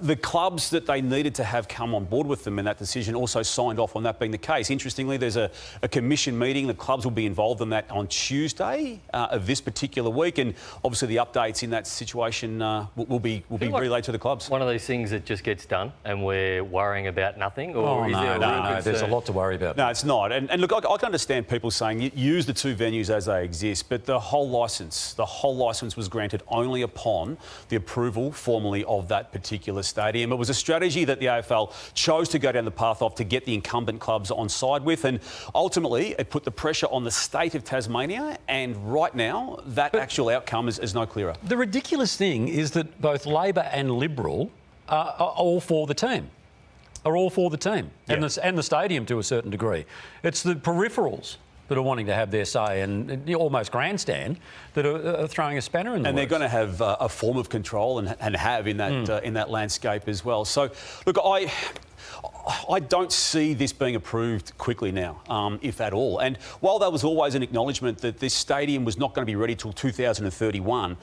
the clubs that they needed to have come on board with them in that decision also signed off on that being the case. Interestingly, there's a commission meeting. The clubs will be involved than that on Tuesday of this particular week, and obviously the updates in that situation will be relayed to the clubs. One of these things that just gets done and we're worrying about nothing? Or No, there's a lot to worry about. No, it's not. And look, I can understand people saying use the two venues as they exist, but the whole licence was granted only upon the approval formally of that particular stadium. It was a strategy that the AFL chose to go down the path of to get the incumbent clubs on side with, and ultimately it put the pressure on the state of Tasmania, and right now that actual outcome is no clearer. The ridiculous thing is that both Labor and Liberal are all for the team. And the stadium to a certain degree. It's the peripherals that are wanting to have their say, and almost grandstand that are throwing a spanner in the works. And they're going to have a form of control and have in that landscape as well. So, look, I don't see this being approved quickly now, if at all. And while there was always an acknowledgement that this stadium was not going to be ready till 2031,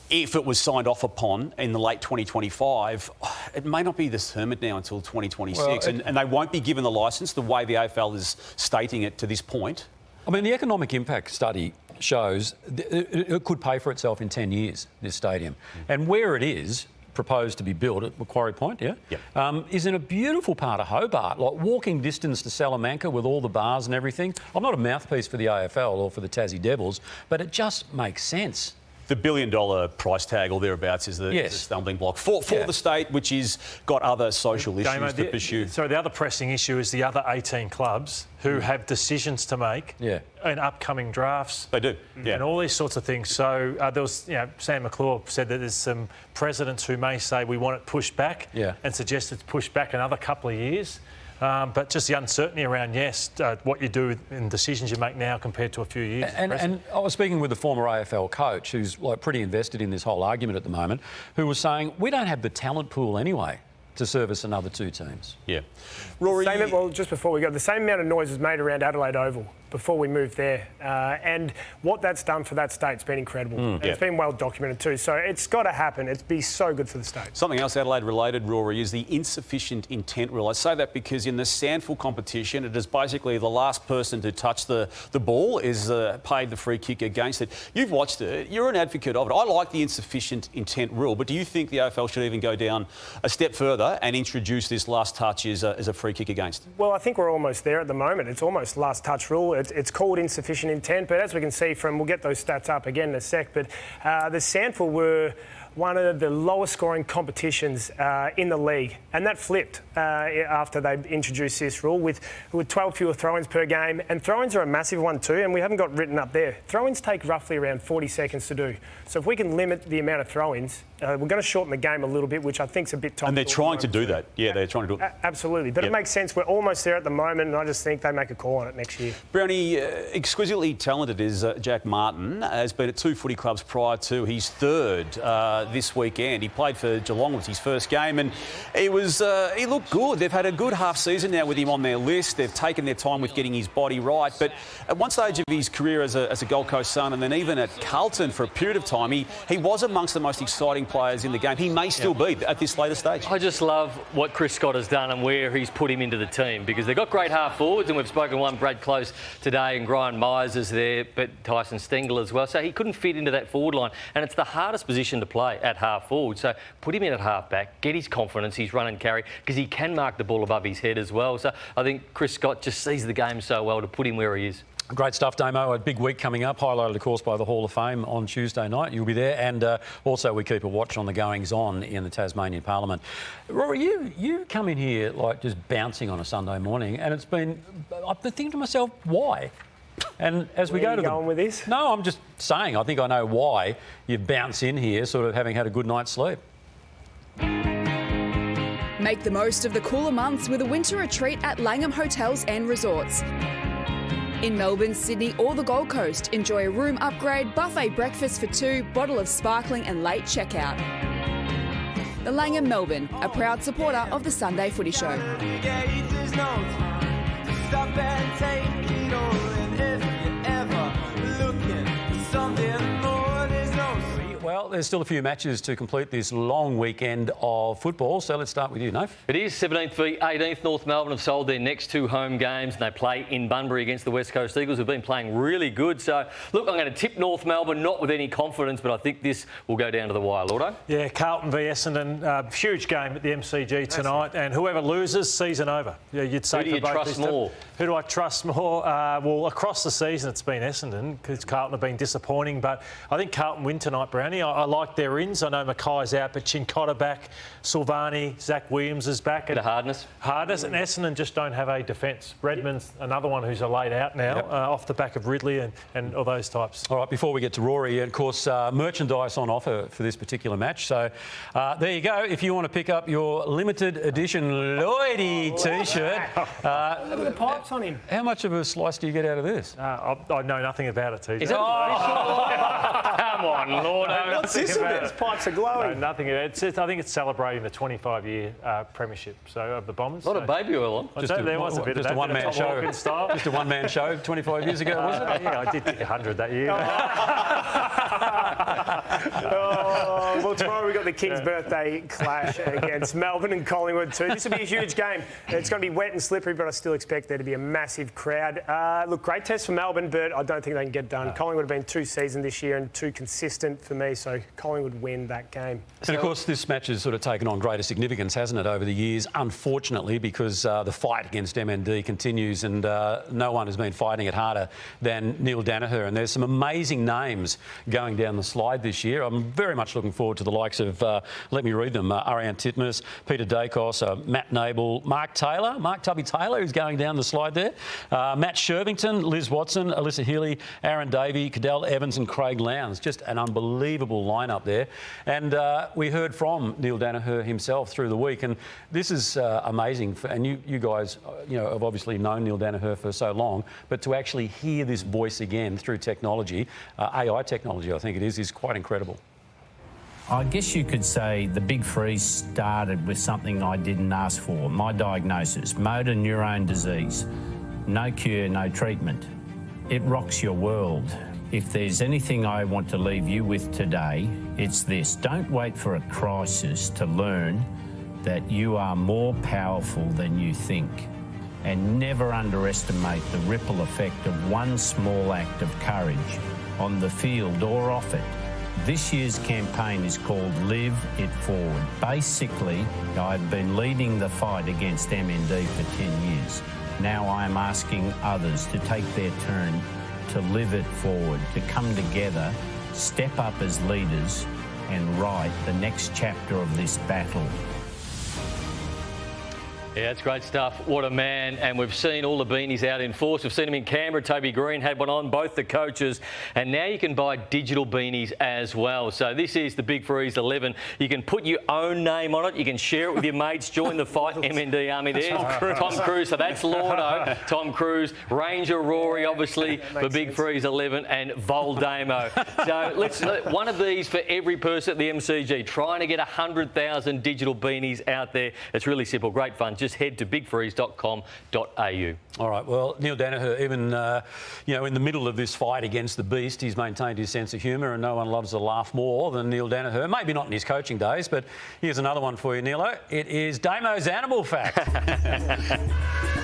if it was signed off upon in the late 2025, it may not be determined now until 2026, and they won't be given the licence the way the AFL is stating it to this point. I mean, the economic impact study shows it could pay for itself in 10 years, this stadium. And where it is proposed to be built at Macquarie Point, is in a beautiful part of Hobart, like walking distance to Salamanca with all the bars and everything. I'm not a mouthpiece for the AFL or for the Tassie Devils, but it just makes sense. The $1 billion price tag or thereabouts is the stumbling block for the state, which has got other social issues to pursue. So the other pressing issue is the other 18 clubs who have decisions to make in upcoming drafts. They do, and all these sorts of things. So there was, Sam McClure said that there's some presidents who may say we want it pushed back and suggest it's pushed back another couple of years. But just the uncertainty around, what you do and decisions you make now compared to a few years. And I was speaking with a former AFL coach who's pretty invested in this whole argument at the moment, who was saying we don't have the talent pool anyway to service another two teams. Yeah. Rory... just before we go, the same amount of noise was made around Adelaide Oval before we moved there. And what that's done for that state's been incredible. And it's been well documented too. So it's got to happen. It'd be so good for the state. Something else Adelaide related, Rory, is the insufficient intent rule. I say that because in the Sandful competition, it is basically the last person to touch the ball is paid the free kick against it. You've watched it. You're an advocate of it. I like the insufficient intent rule, but do you think the AFL should even go down a step further and introduce this last touch as a free kick against? Well, I think we're almost there at the moment. It's almost last touch rule. It's called insufficient intent, but as we can see we'll get those stats up again in a sec, but the Sandful were one of the lowest scoring competitions in the league, and that flipped after they introduced this rule with 12 fewer throw-ins per game, and throw-ins are a massive one too, and we haven't got written up there. Throw-ins take roughly around 40 seconds to do, so if we can limit the amount of throw-ins, we're going to shorten the game a little bit, which I think is a bit topical. And they're trying to do that. Yeah, they're trying to do it. Absolutely, but it makes sense. We're almost there at the moment, and I just think they make a call on it next year. Browny, exquisitely talented is Jack Martin, has been at 2 footy clubs prior to his third this weekend. He played for Geelong, it was his first game, and he looked good. They've had a good half season now with him on their list. They've taken their time with getting his body right, but at one stage of his career as a Gold Coast Sun, and then even at Carlton for a period of time, he was amongst the most exciting players in the game. He may still be at this later stage. I just love what Chris Scott has done and where he's put him into the team, because they've got great half forwards, and we've spoken one, Brad Close today, and Brian Myers is there, but Tyson Stengel as well. So he couldn't fit into that forward line, and it's the hardest position to play at half forward. So put him in at half back, get his confidence, his run and carry, because he can mark the ball above his head as well. So I think Chris Scott just sees the game so well to put him where he is. Great stuff, Damo. A big week coming up, highlighted, of course, by the Hall of Fame on Tuesday night. You'll be there. And also we keep a watch on the goings-on in the Tasmanian Parliament. Rory, you come in here like just bouncing on a Sunday morning, and I've been thinking to myself, why? And as we go to going with this? No, I'm just saying, I think I know why you bounce in here sort of having had a good night's sleep. Make the most of the cooler months with a winter retreat at Langham Hotels and Resorts. In Melbourne, Sydney or the Gold Coast, enjoy a room upgrade, buffet breakfast for 2, bottle of sparkling and late checkout. The Langham Melbourne, a proud supporter of the Sunday Footy Show. Well, there's still a few matches to complete this long weekend of football, so let's start with you, Nath. It is 17th v 18th. North Melbourne have sold their next 2 home games and they play in Bunbury against the West Coast Eagles, who've been playing really good. So, look, I'm going to tip North Melbourne, not with any confidence, but I think this will go down to the wire. Llordo? Yeah, Carlton v Essendon, huge game at the MCG tonight, and whoever loses, season over. Yeah, you'd say. Who do you trust more? Who do I trust more? Well, across the season, it's been Essendon because Carlton have been disappointing, but I think Carlton win tonight, Browny. I like their ins. I know Mackay's out, but Chincotta back, Silvani, Zach Williams is back. Bit of hardness. And Essendon just don't have a defence. Redmond's another one who's laid out now, off the back of Ridley and all those types. All right, before we get to Rory, of course, merchandise on offer for this particular match. So there you go. If you want to pick up your limited edition Lloydie T-shirt. Look at the pipes on him. How much of a slice do you get out of this? I know nothing about it, TJ. Is that Come on, Llordo. What's this about? His pipes are glowing. No, nothing. I think it's celebrating the 25-year premiership of the Bombers. A lot of baby oil on. There was a bit of that. Just a one-man show. Just a one-man show 25 years ago, was it? Yeah, I did pick 100 that year. Well, tomorrow we've got the King's birthday clash against Melbourne and Collingwood too. This will be a huge game. It's going to be wet and slippery, but I still expect there to be a massive crowd. Look, great test for Melbourne, but I don't think they can get done. Collingwood have been too seasoned this year and too consistent for me, so Collingwood win that game. And of course, this match has sort of taken on greater significance, hasn't it, over the years, unfortunately, because the fight against MND continues and no one has been fighting it harder than Neil Danaher. And there's some amazing names going down the slide this year. I'm very much looking forward to the likes of, let me read them, Ariane Titmus, Peter Dacos, Matt Nable, Mark Tubby Taylor, who's going down the slide there, Matt Shervington, Liz Watson, Alyssa Healy, Aaron Davey, Cadell Evans and Craig Lowndes. Just an unbelievable lineup there. And we heard from Neil Danaher himself through the week, and this is amazing. And you guys, have obviously known Neil Danaher for so long, but to actually hear this voice again through technology, AI technology, I think it is quite incredible. I guess you could say the big freeze started with something I didn't ask for. My diagnosis, motor neurone disease. No cure, no treatment. It rocks your world. If there's anything I want to leave you with today, it's this. Don't wait for a crisis to learn that you are more powerful than you think. And never underestimate the ripple effect of one small act of courage on the field or off it. This year's campaign is called Live It Forward. Basically, I've been leading the fight against MND for 10 years. Now I'm asking others to take their turn to live it forward, to come together, step up as leaders and write the next chapter of this battle. Yeah, it's great stuff. What a man. And we've seen all the beanies out in force. We've seen him in Canberra. Toby Green had one on, both the coaches. And now you can buy digital beanies as well. So this is the Big Freeze 11. You can put your own name on it. You can share it with your mates. Join the fight, MND Army. There's Tom Cruise. So that's Llordo, Tom Cruise, Ranger Rory, obviously, for Big Freeze 11, and Vol Damo. So let's one of these for every person at the MCG. Trying to get 100,000 digital beanies out there. It's really simple. Great fun. Just head to bigfreeze.com.au. All right, well, Neil Danaher, even, in the middle of this fight against the beast, he's maintained his sense of humour, and no one loves to laugh more than Neil Danaher. Maybe not in his coaching days, but here's another one for you, Neilo. It is Damo's animal fact.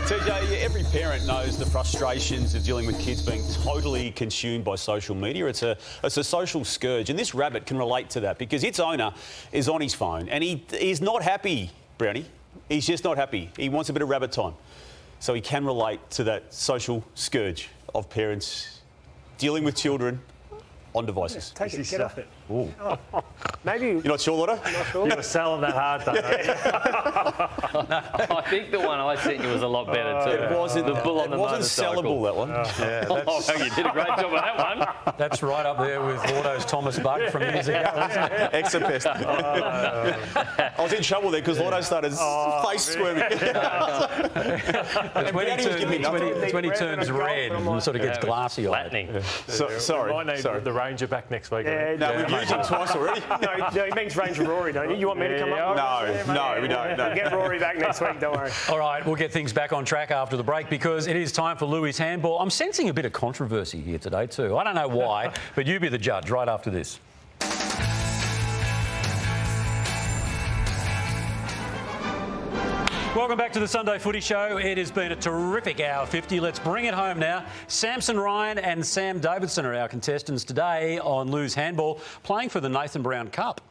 TJ, every parent knows the frustrations of dealing with kids being totally consumed by social media. It's a social scourge, and this rabbit can relate to that because its owner is on his phone, and he's not happy, Browny. He's just not happy. He wants a bit of rabbit time. So he can relate to that social scourge of parents dealing with children on devices. Take it, get off it. Ooh. Oh. Maybe you're not sure, Llordo? Not sure. You were selling that hard, though. I think the one I sent you was a lot better too. It wasn't. The bull on the motorcycle. Sellable, that one. You did a great job on that one. That's right up there with Llordo's Thomas Bug from years ago, isn't it? Exapest. I was in trouble there because Llordo started face squirming. It's when he turns red and sort of gets glassy on. Sorry. We might need the Ranger back next week. No, we've used him twice already. No, he means Ranger Rory, don't you? You want me to come up? No, we don't. No. Get Rory back next week, don't worry. All right, we'll get things back on track after the break because it is time for Louis' Handball. I'm sensing a bit of controversy here today too. I don't know why, but you be the judge right after this. Welcome back to the Sunday Footy Show. It has been a terrific hour 50. Let's bring it home now. Samson Ryan and Sam Davidson are our contestants today on Lou's Handball, playing for the Nathan Brown Cup.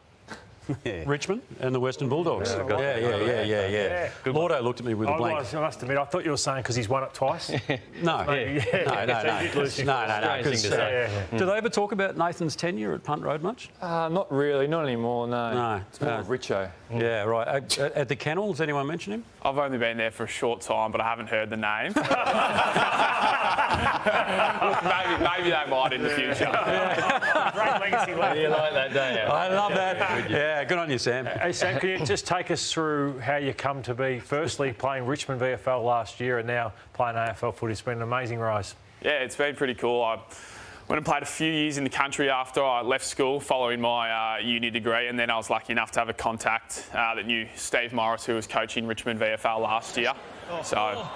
Richmond and the Western Bulldogs. Yeah. Llordo looked at me with a blank. I must admit, I thought you were saying because he's won it twice. No. No. Do they ever talk about Nathan's tenure at Punt Road much? Not really, not anymore, no. No. It's more of Richo. Yeah, right. At the Kennels, anyone mention him? I've only been there for a short time, but I haven't heard the name. maybe they might in the future. Great legacy left. You like that, don't you? I love that. Yeah, good on you, Sam. Hey, Sam, can you just take us through how you come to be, firstly, playing Richmond VFL last year and now playing AFL footy? It's been an amazing rise. Yeah, it's been pretty cool. I went and played a few years in the country after I left school following my uni degree, and then I was lucky enough to have a contact that knew Steve Morris, who was coaching Richmond VFL last year. So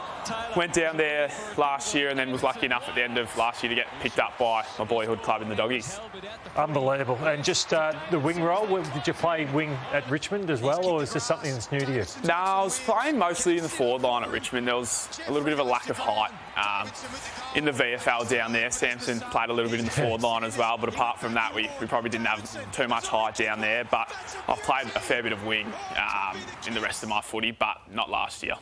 went down there last year and then was lucky enough at the end of last year to get picked up by my boyhood club in the Doggies. Unbelievable. And just the wing role, did you play wing at Richmond as well, or is this something that's new to you? No, I was playing mostly in the forward line at Richmond. There was a little bit of a lack of height in the VFL down there. Samson played a little bit in the forward line as well, but apart from that, we probably didn't have too much height down there. But I've played a fair bit of wing in the rest of my footy, but not last year.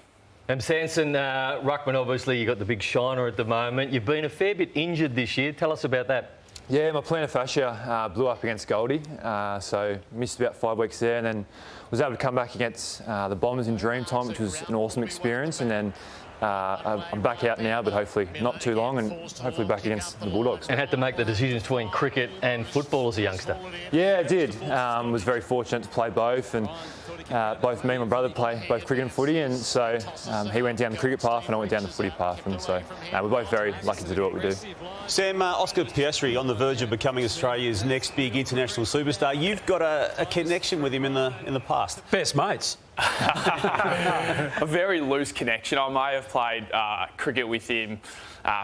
And Samson, ruckman, obviously, you've got the big shiner at the moment. You've been a fair bit injured this year. Tell us about that. Yeah, my plantar fascia blew up against Goldie, so missed about 5 weeks there, and then was able to come back against the Bombers in Dreamtime, which was an awesome experience, and then I'm back out now, but hopefully not too long, and hopefully back against the Bulldogs. And had to make the decisions between cricket and football as a youngster. Yeah, I did. Was very fortunate to play both, and both me and my brother play both cricket and footy, and so he went down the cricket path and I went down the footy path, and so we're both very lucky to do what we do. Sam, Oscar Piastri on the verge of becoming Australia's next big international superstar. You've got a connection with him in the past. Best mates. A very loose connection. I may have played cricket with him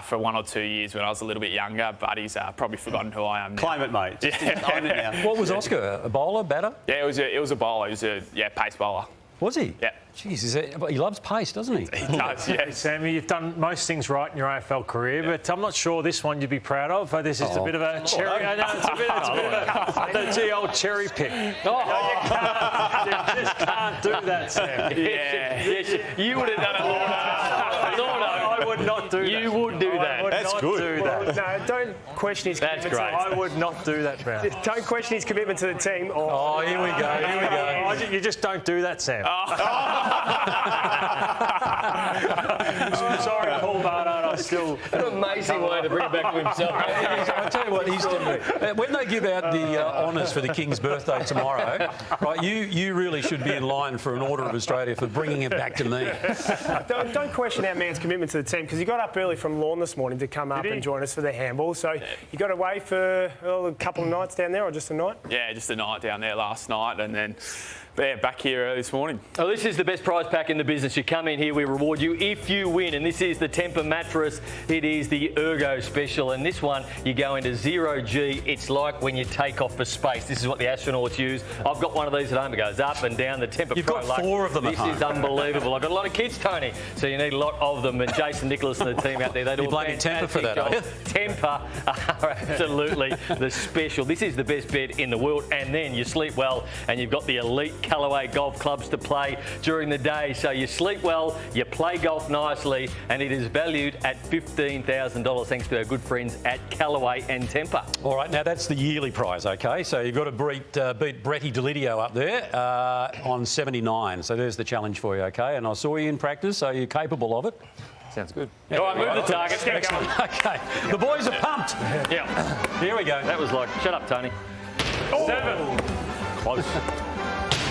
for 1 or 2 years when I was a little bit younger, but he's probably forgotten who I am now. Claim it, mate. Yeah. Own it now. What was Oscar? A bowler, batter? Yeah, it was a bowler. He was a pace bowler. Was he? Yeah. Jeez, he loves pace, doesn't he? He does, yeah. Sammy, you've done most things right in your AFL career, but I'm not sure this one you'd be proud of. This is a bit of a cherry. I know, it's a bit of the old cherry pick. No, you just can't do that, Sam. Yes, you would have done it, Llordo. I would not do that. You would do that. That's good. No, don't question his commitment. I would not do that, Brown. Don't question his commitment to the team. Oh, here we go. You just don't do that, Sam. Sorry, Paul Barnard. I still. An amazing way to bring it back to himself. I'll tell you what he's doing. When they give out the honours for the King's birthday tomorrow, right? You really should be in line for an Order of Australia for bringing it back to me. Don't question our man's commitment to the team, because he got up early from Lawn this morning to come up and join us for the handball. So you got away for a couple of nights down there, or just a night? Yeah, just a night down there last night, and then back here early this morning. Oh, this is the best prize pack in the business. You come in here, we reward you if you win. And this is the Tempur mattress. It is the Ergo Special. And this one, you go into 0G. It's like when you take off for space. This is what the astronauts use. I've got one of these at home. It goes up and down the Tempur You've Pro got Lux. 4 of them at home. This is unbelievable. I've got a lot of kids, Tony, so you need a lot of them. And Jason Nicholas and the team out there, they do a fantastic Tempur for that, job. Tempur are absolutely the special. This is the best bed in the world. And then you sleep well, and you've got the elite Callaway golf clubs to play during the day, so you sleep well, you play golf nicely, and it is valued at $15,000 thanks to our good friends at Callaway and Tempur. All right, now that's the yearly prize, okay? So you've got to beat Bretty Delidio up there on 79. So there's the challenge for you, okay? And I saw you in practice, so you're capable of it. Sounds good. Yeah. All right, move the targets. Get going. Okay, the boys are pumped. Yeah. Here we go. That was like, shut up, Tony. 7. Close.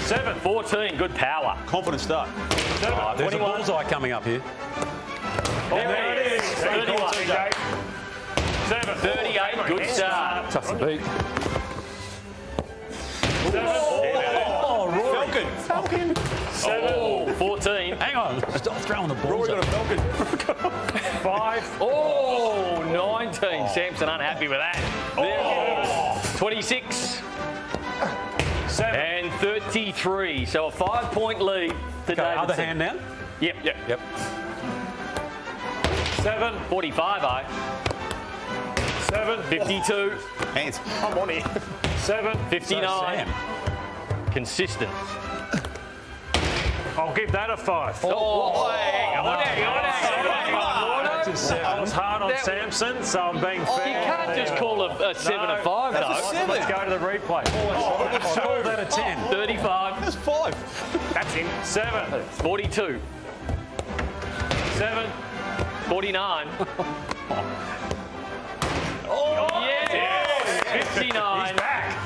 7. 14. Good power. Confident start. Oh, there's 21. A bullseye coming up here. There it is. 31. 7. 38. Good start. Tough to beat. Rory. Falcon. 7. 14. Hang on. Stop throwing the balls. Rory got a Falcon. 5. Oh, 19. Samson unhappy with that. There. 26. 7. And 33. So a 5-point lead to Davidson. Other hand now. Yep. 7. 45, 7. 52. Hands. I'm on here. 7. 59. Consistent. I'll give that a 5. Hang on. I was hard on Samson, so I'm being fair. You can't just call a 7 a 5, That's though. a 7. Let's go to the replay. Let's call that a 10. 35. That's 5. That's him. 7. 42. 7. 49. Yes! 59. He's back.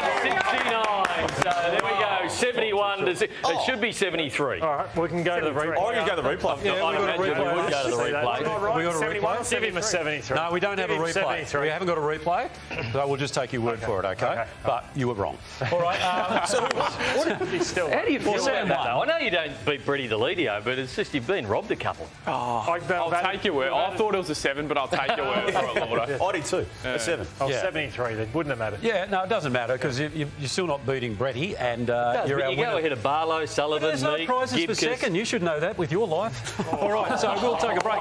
And 69. So there we go. 71 to 6. It should be 73. All right, we can go to the replay. Oh, you go to the replay. I'd imagine we would go to the replay. We got a replay? Give him a 73. No, we don't have a replay. 73. We haven't got a replay, so we'll just take your word for it, okay? But you were wrong. All right. How do you feel about that, though? I know you don't beat Brady the Ledio, but it's just you've been robbed a couple. I'll take your word. I thought it was a 7, but I'll take your word for it, Llordo. I did too. A 7. Oh, 73 then. Wouldn't have mattered. Yeah, no, it doesn't matter because you're still not beating Brady and you're our You go ahead of Barlow, Sullivan, There's no Meek, prizes for Gibcus. second. You should know that with your life. All right, so we'll take a break.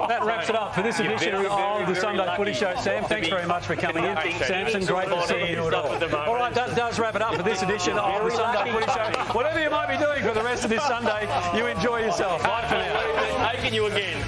That wraps it up for this edition of the Sunday Footy Show. Sam, thanks very much for coming in. Samson, great to see you. All right, that does wrap it up for this edition of the Sunday Footy Show. Whatever you might be doing for the rest of this Sunday, you enjoy yourself. Bye for now. Taking you again.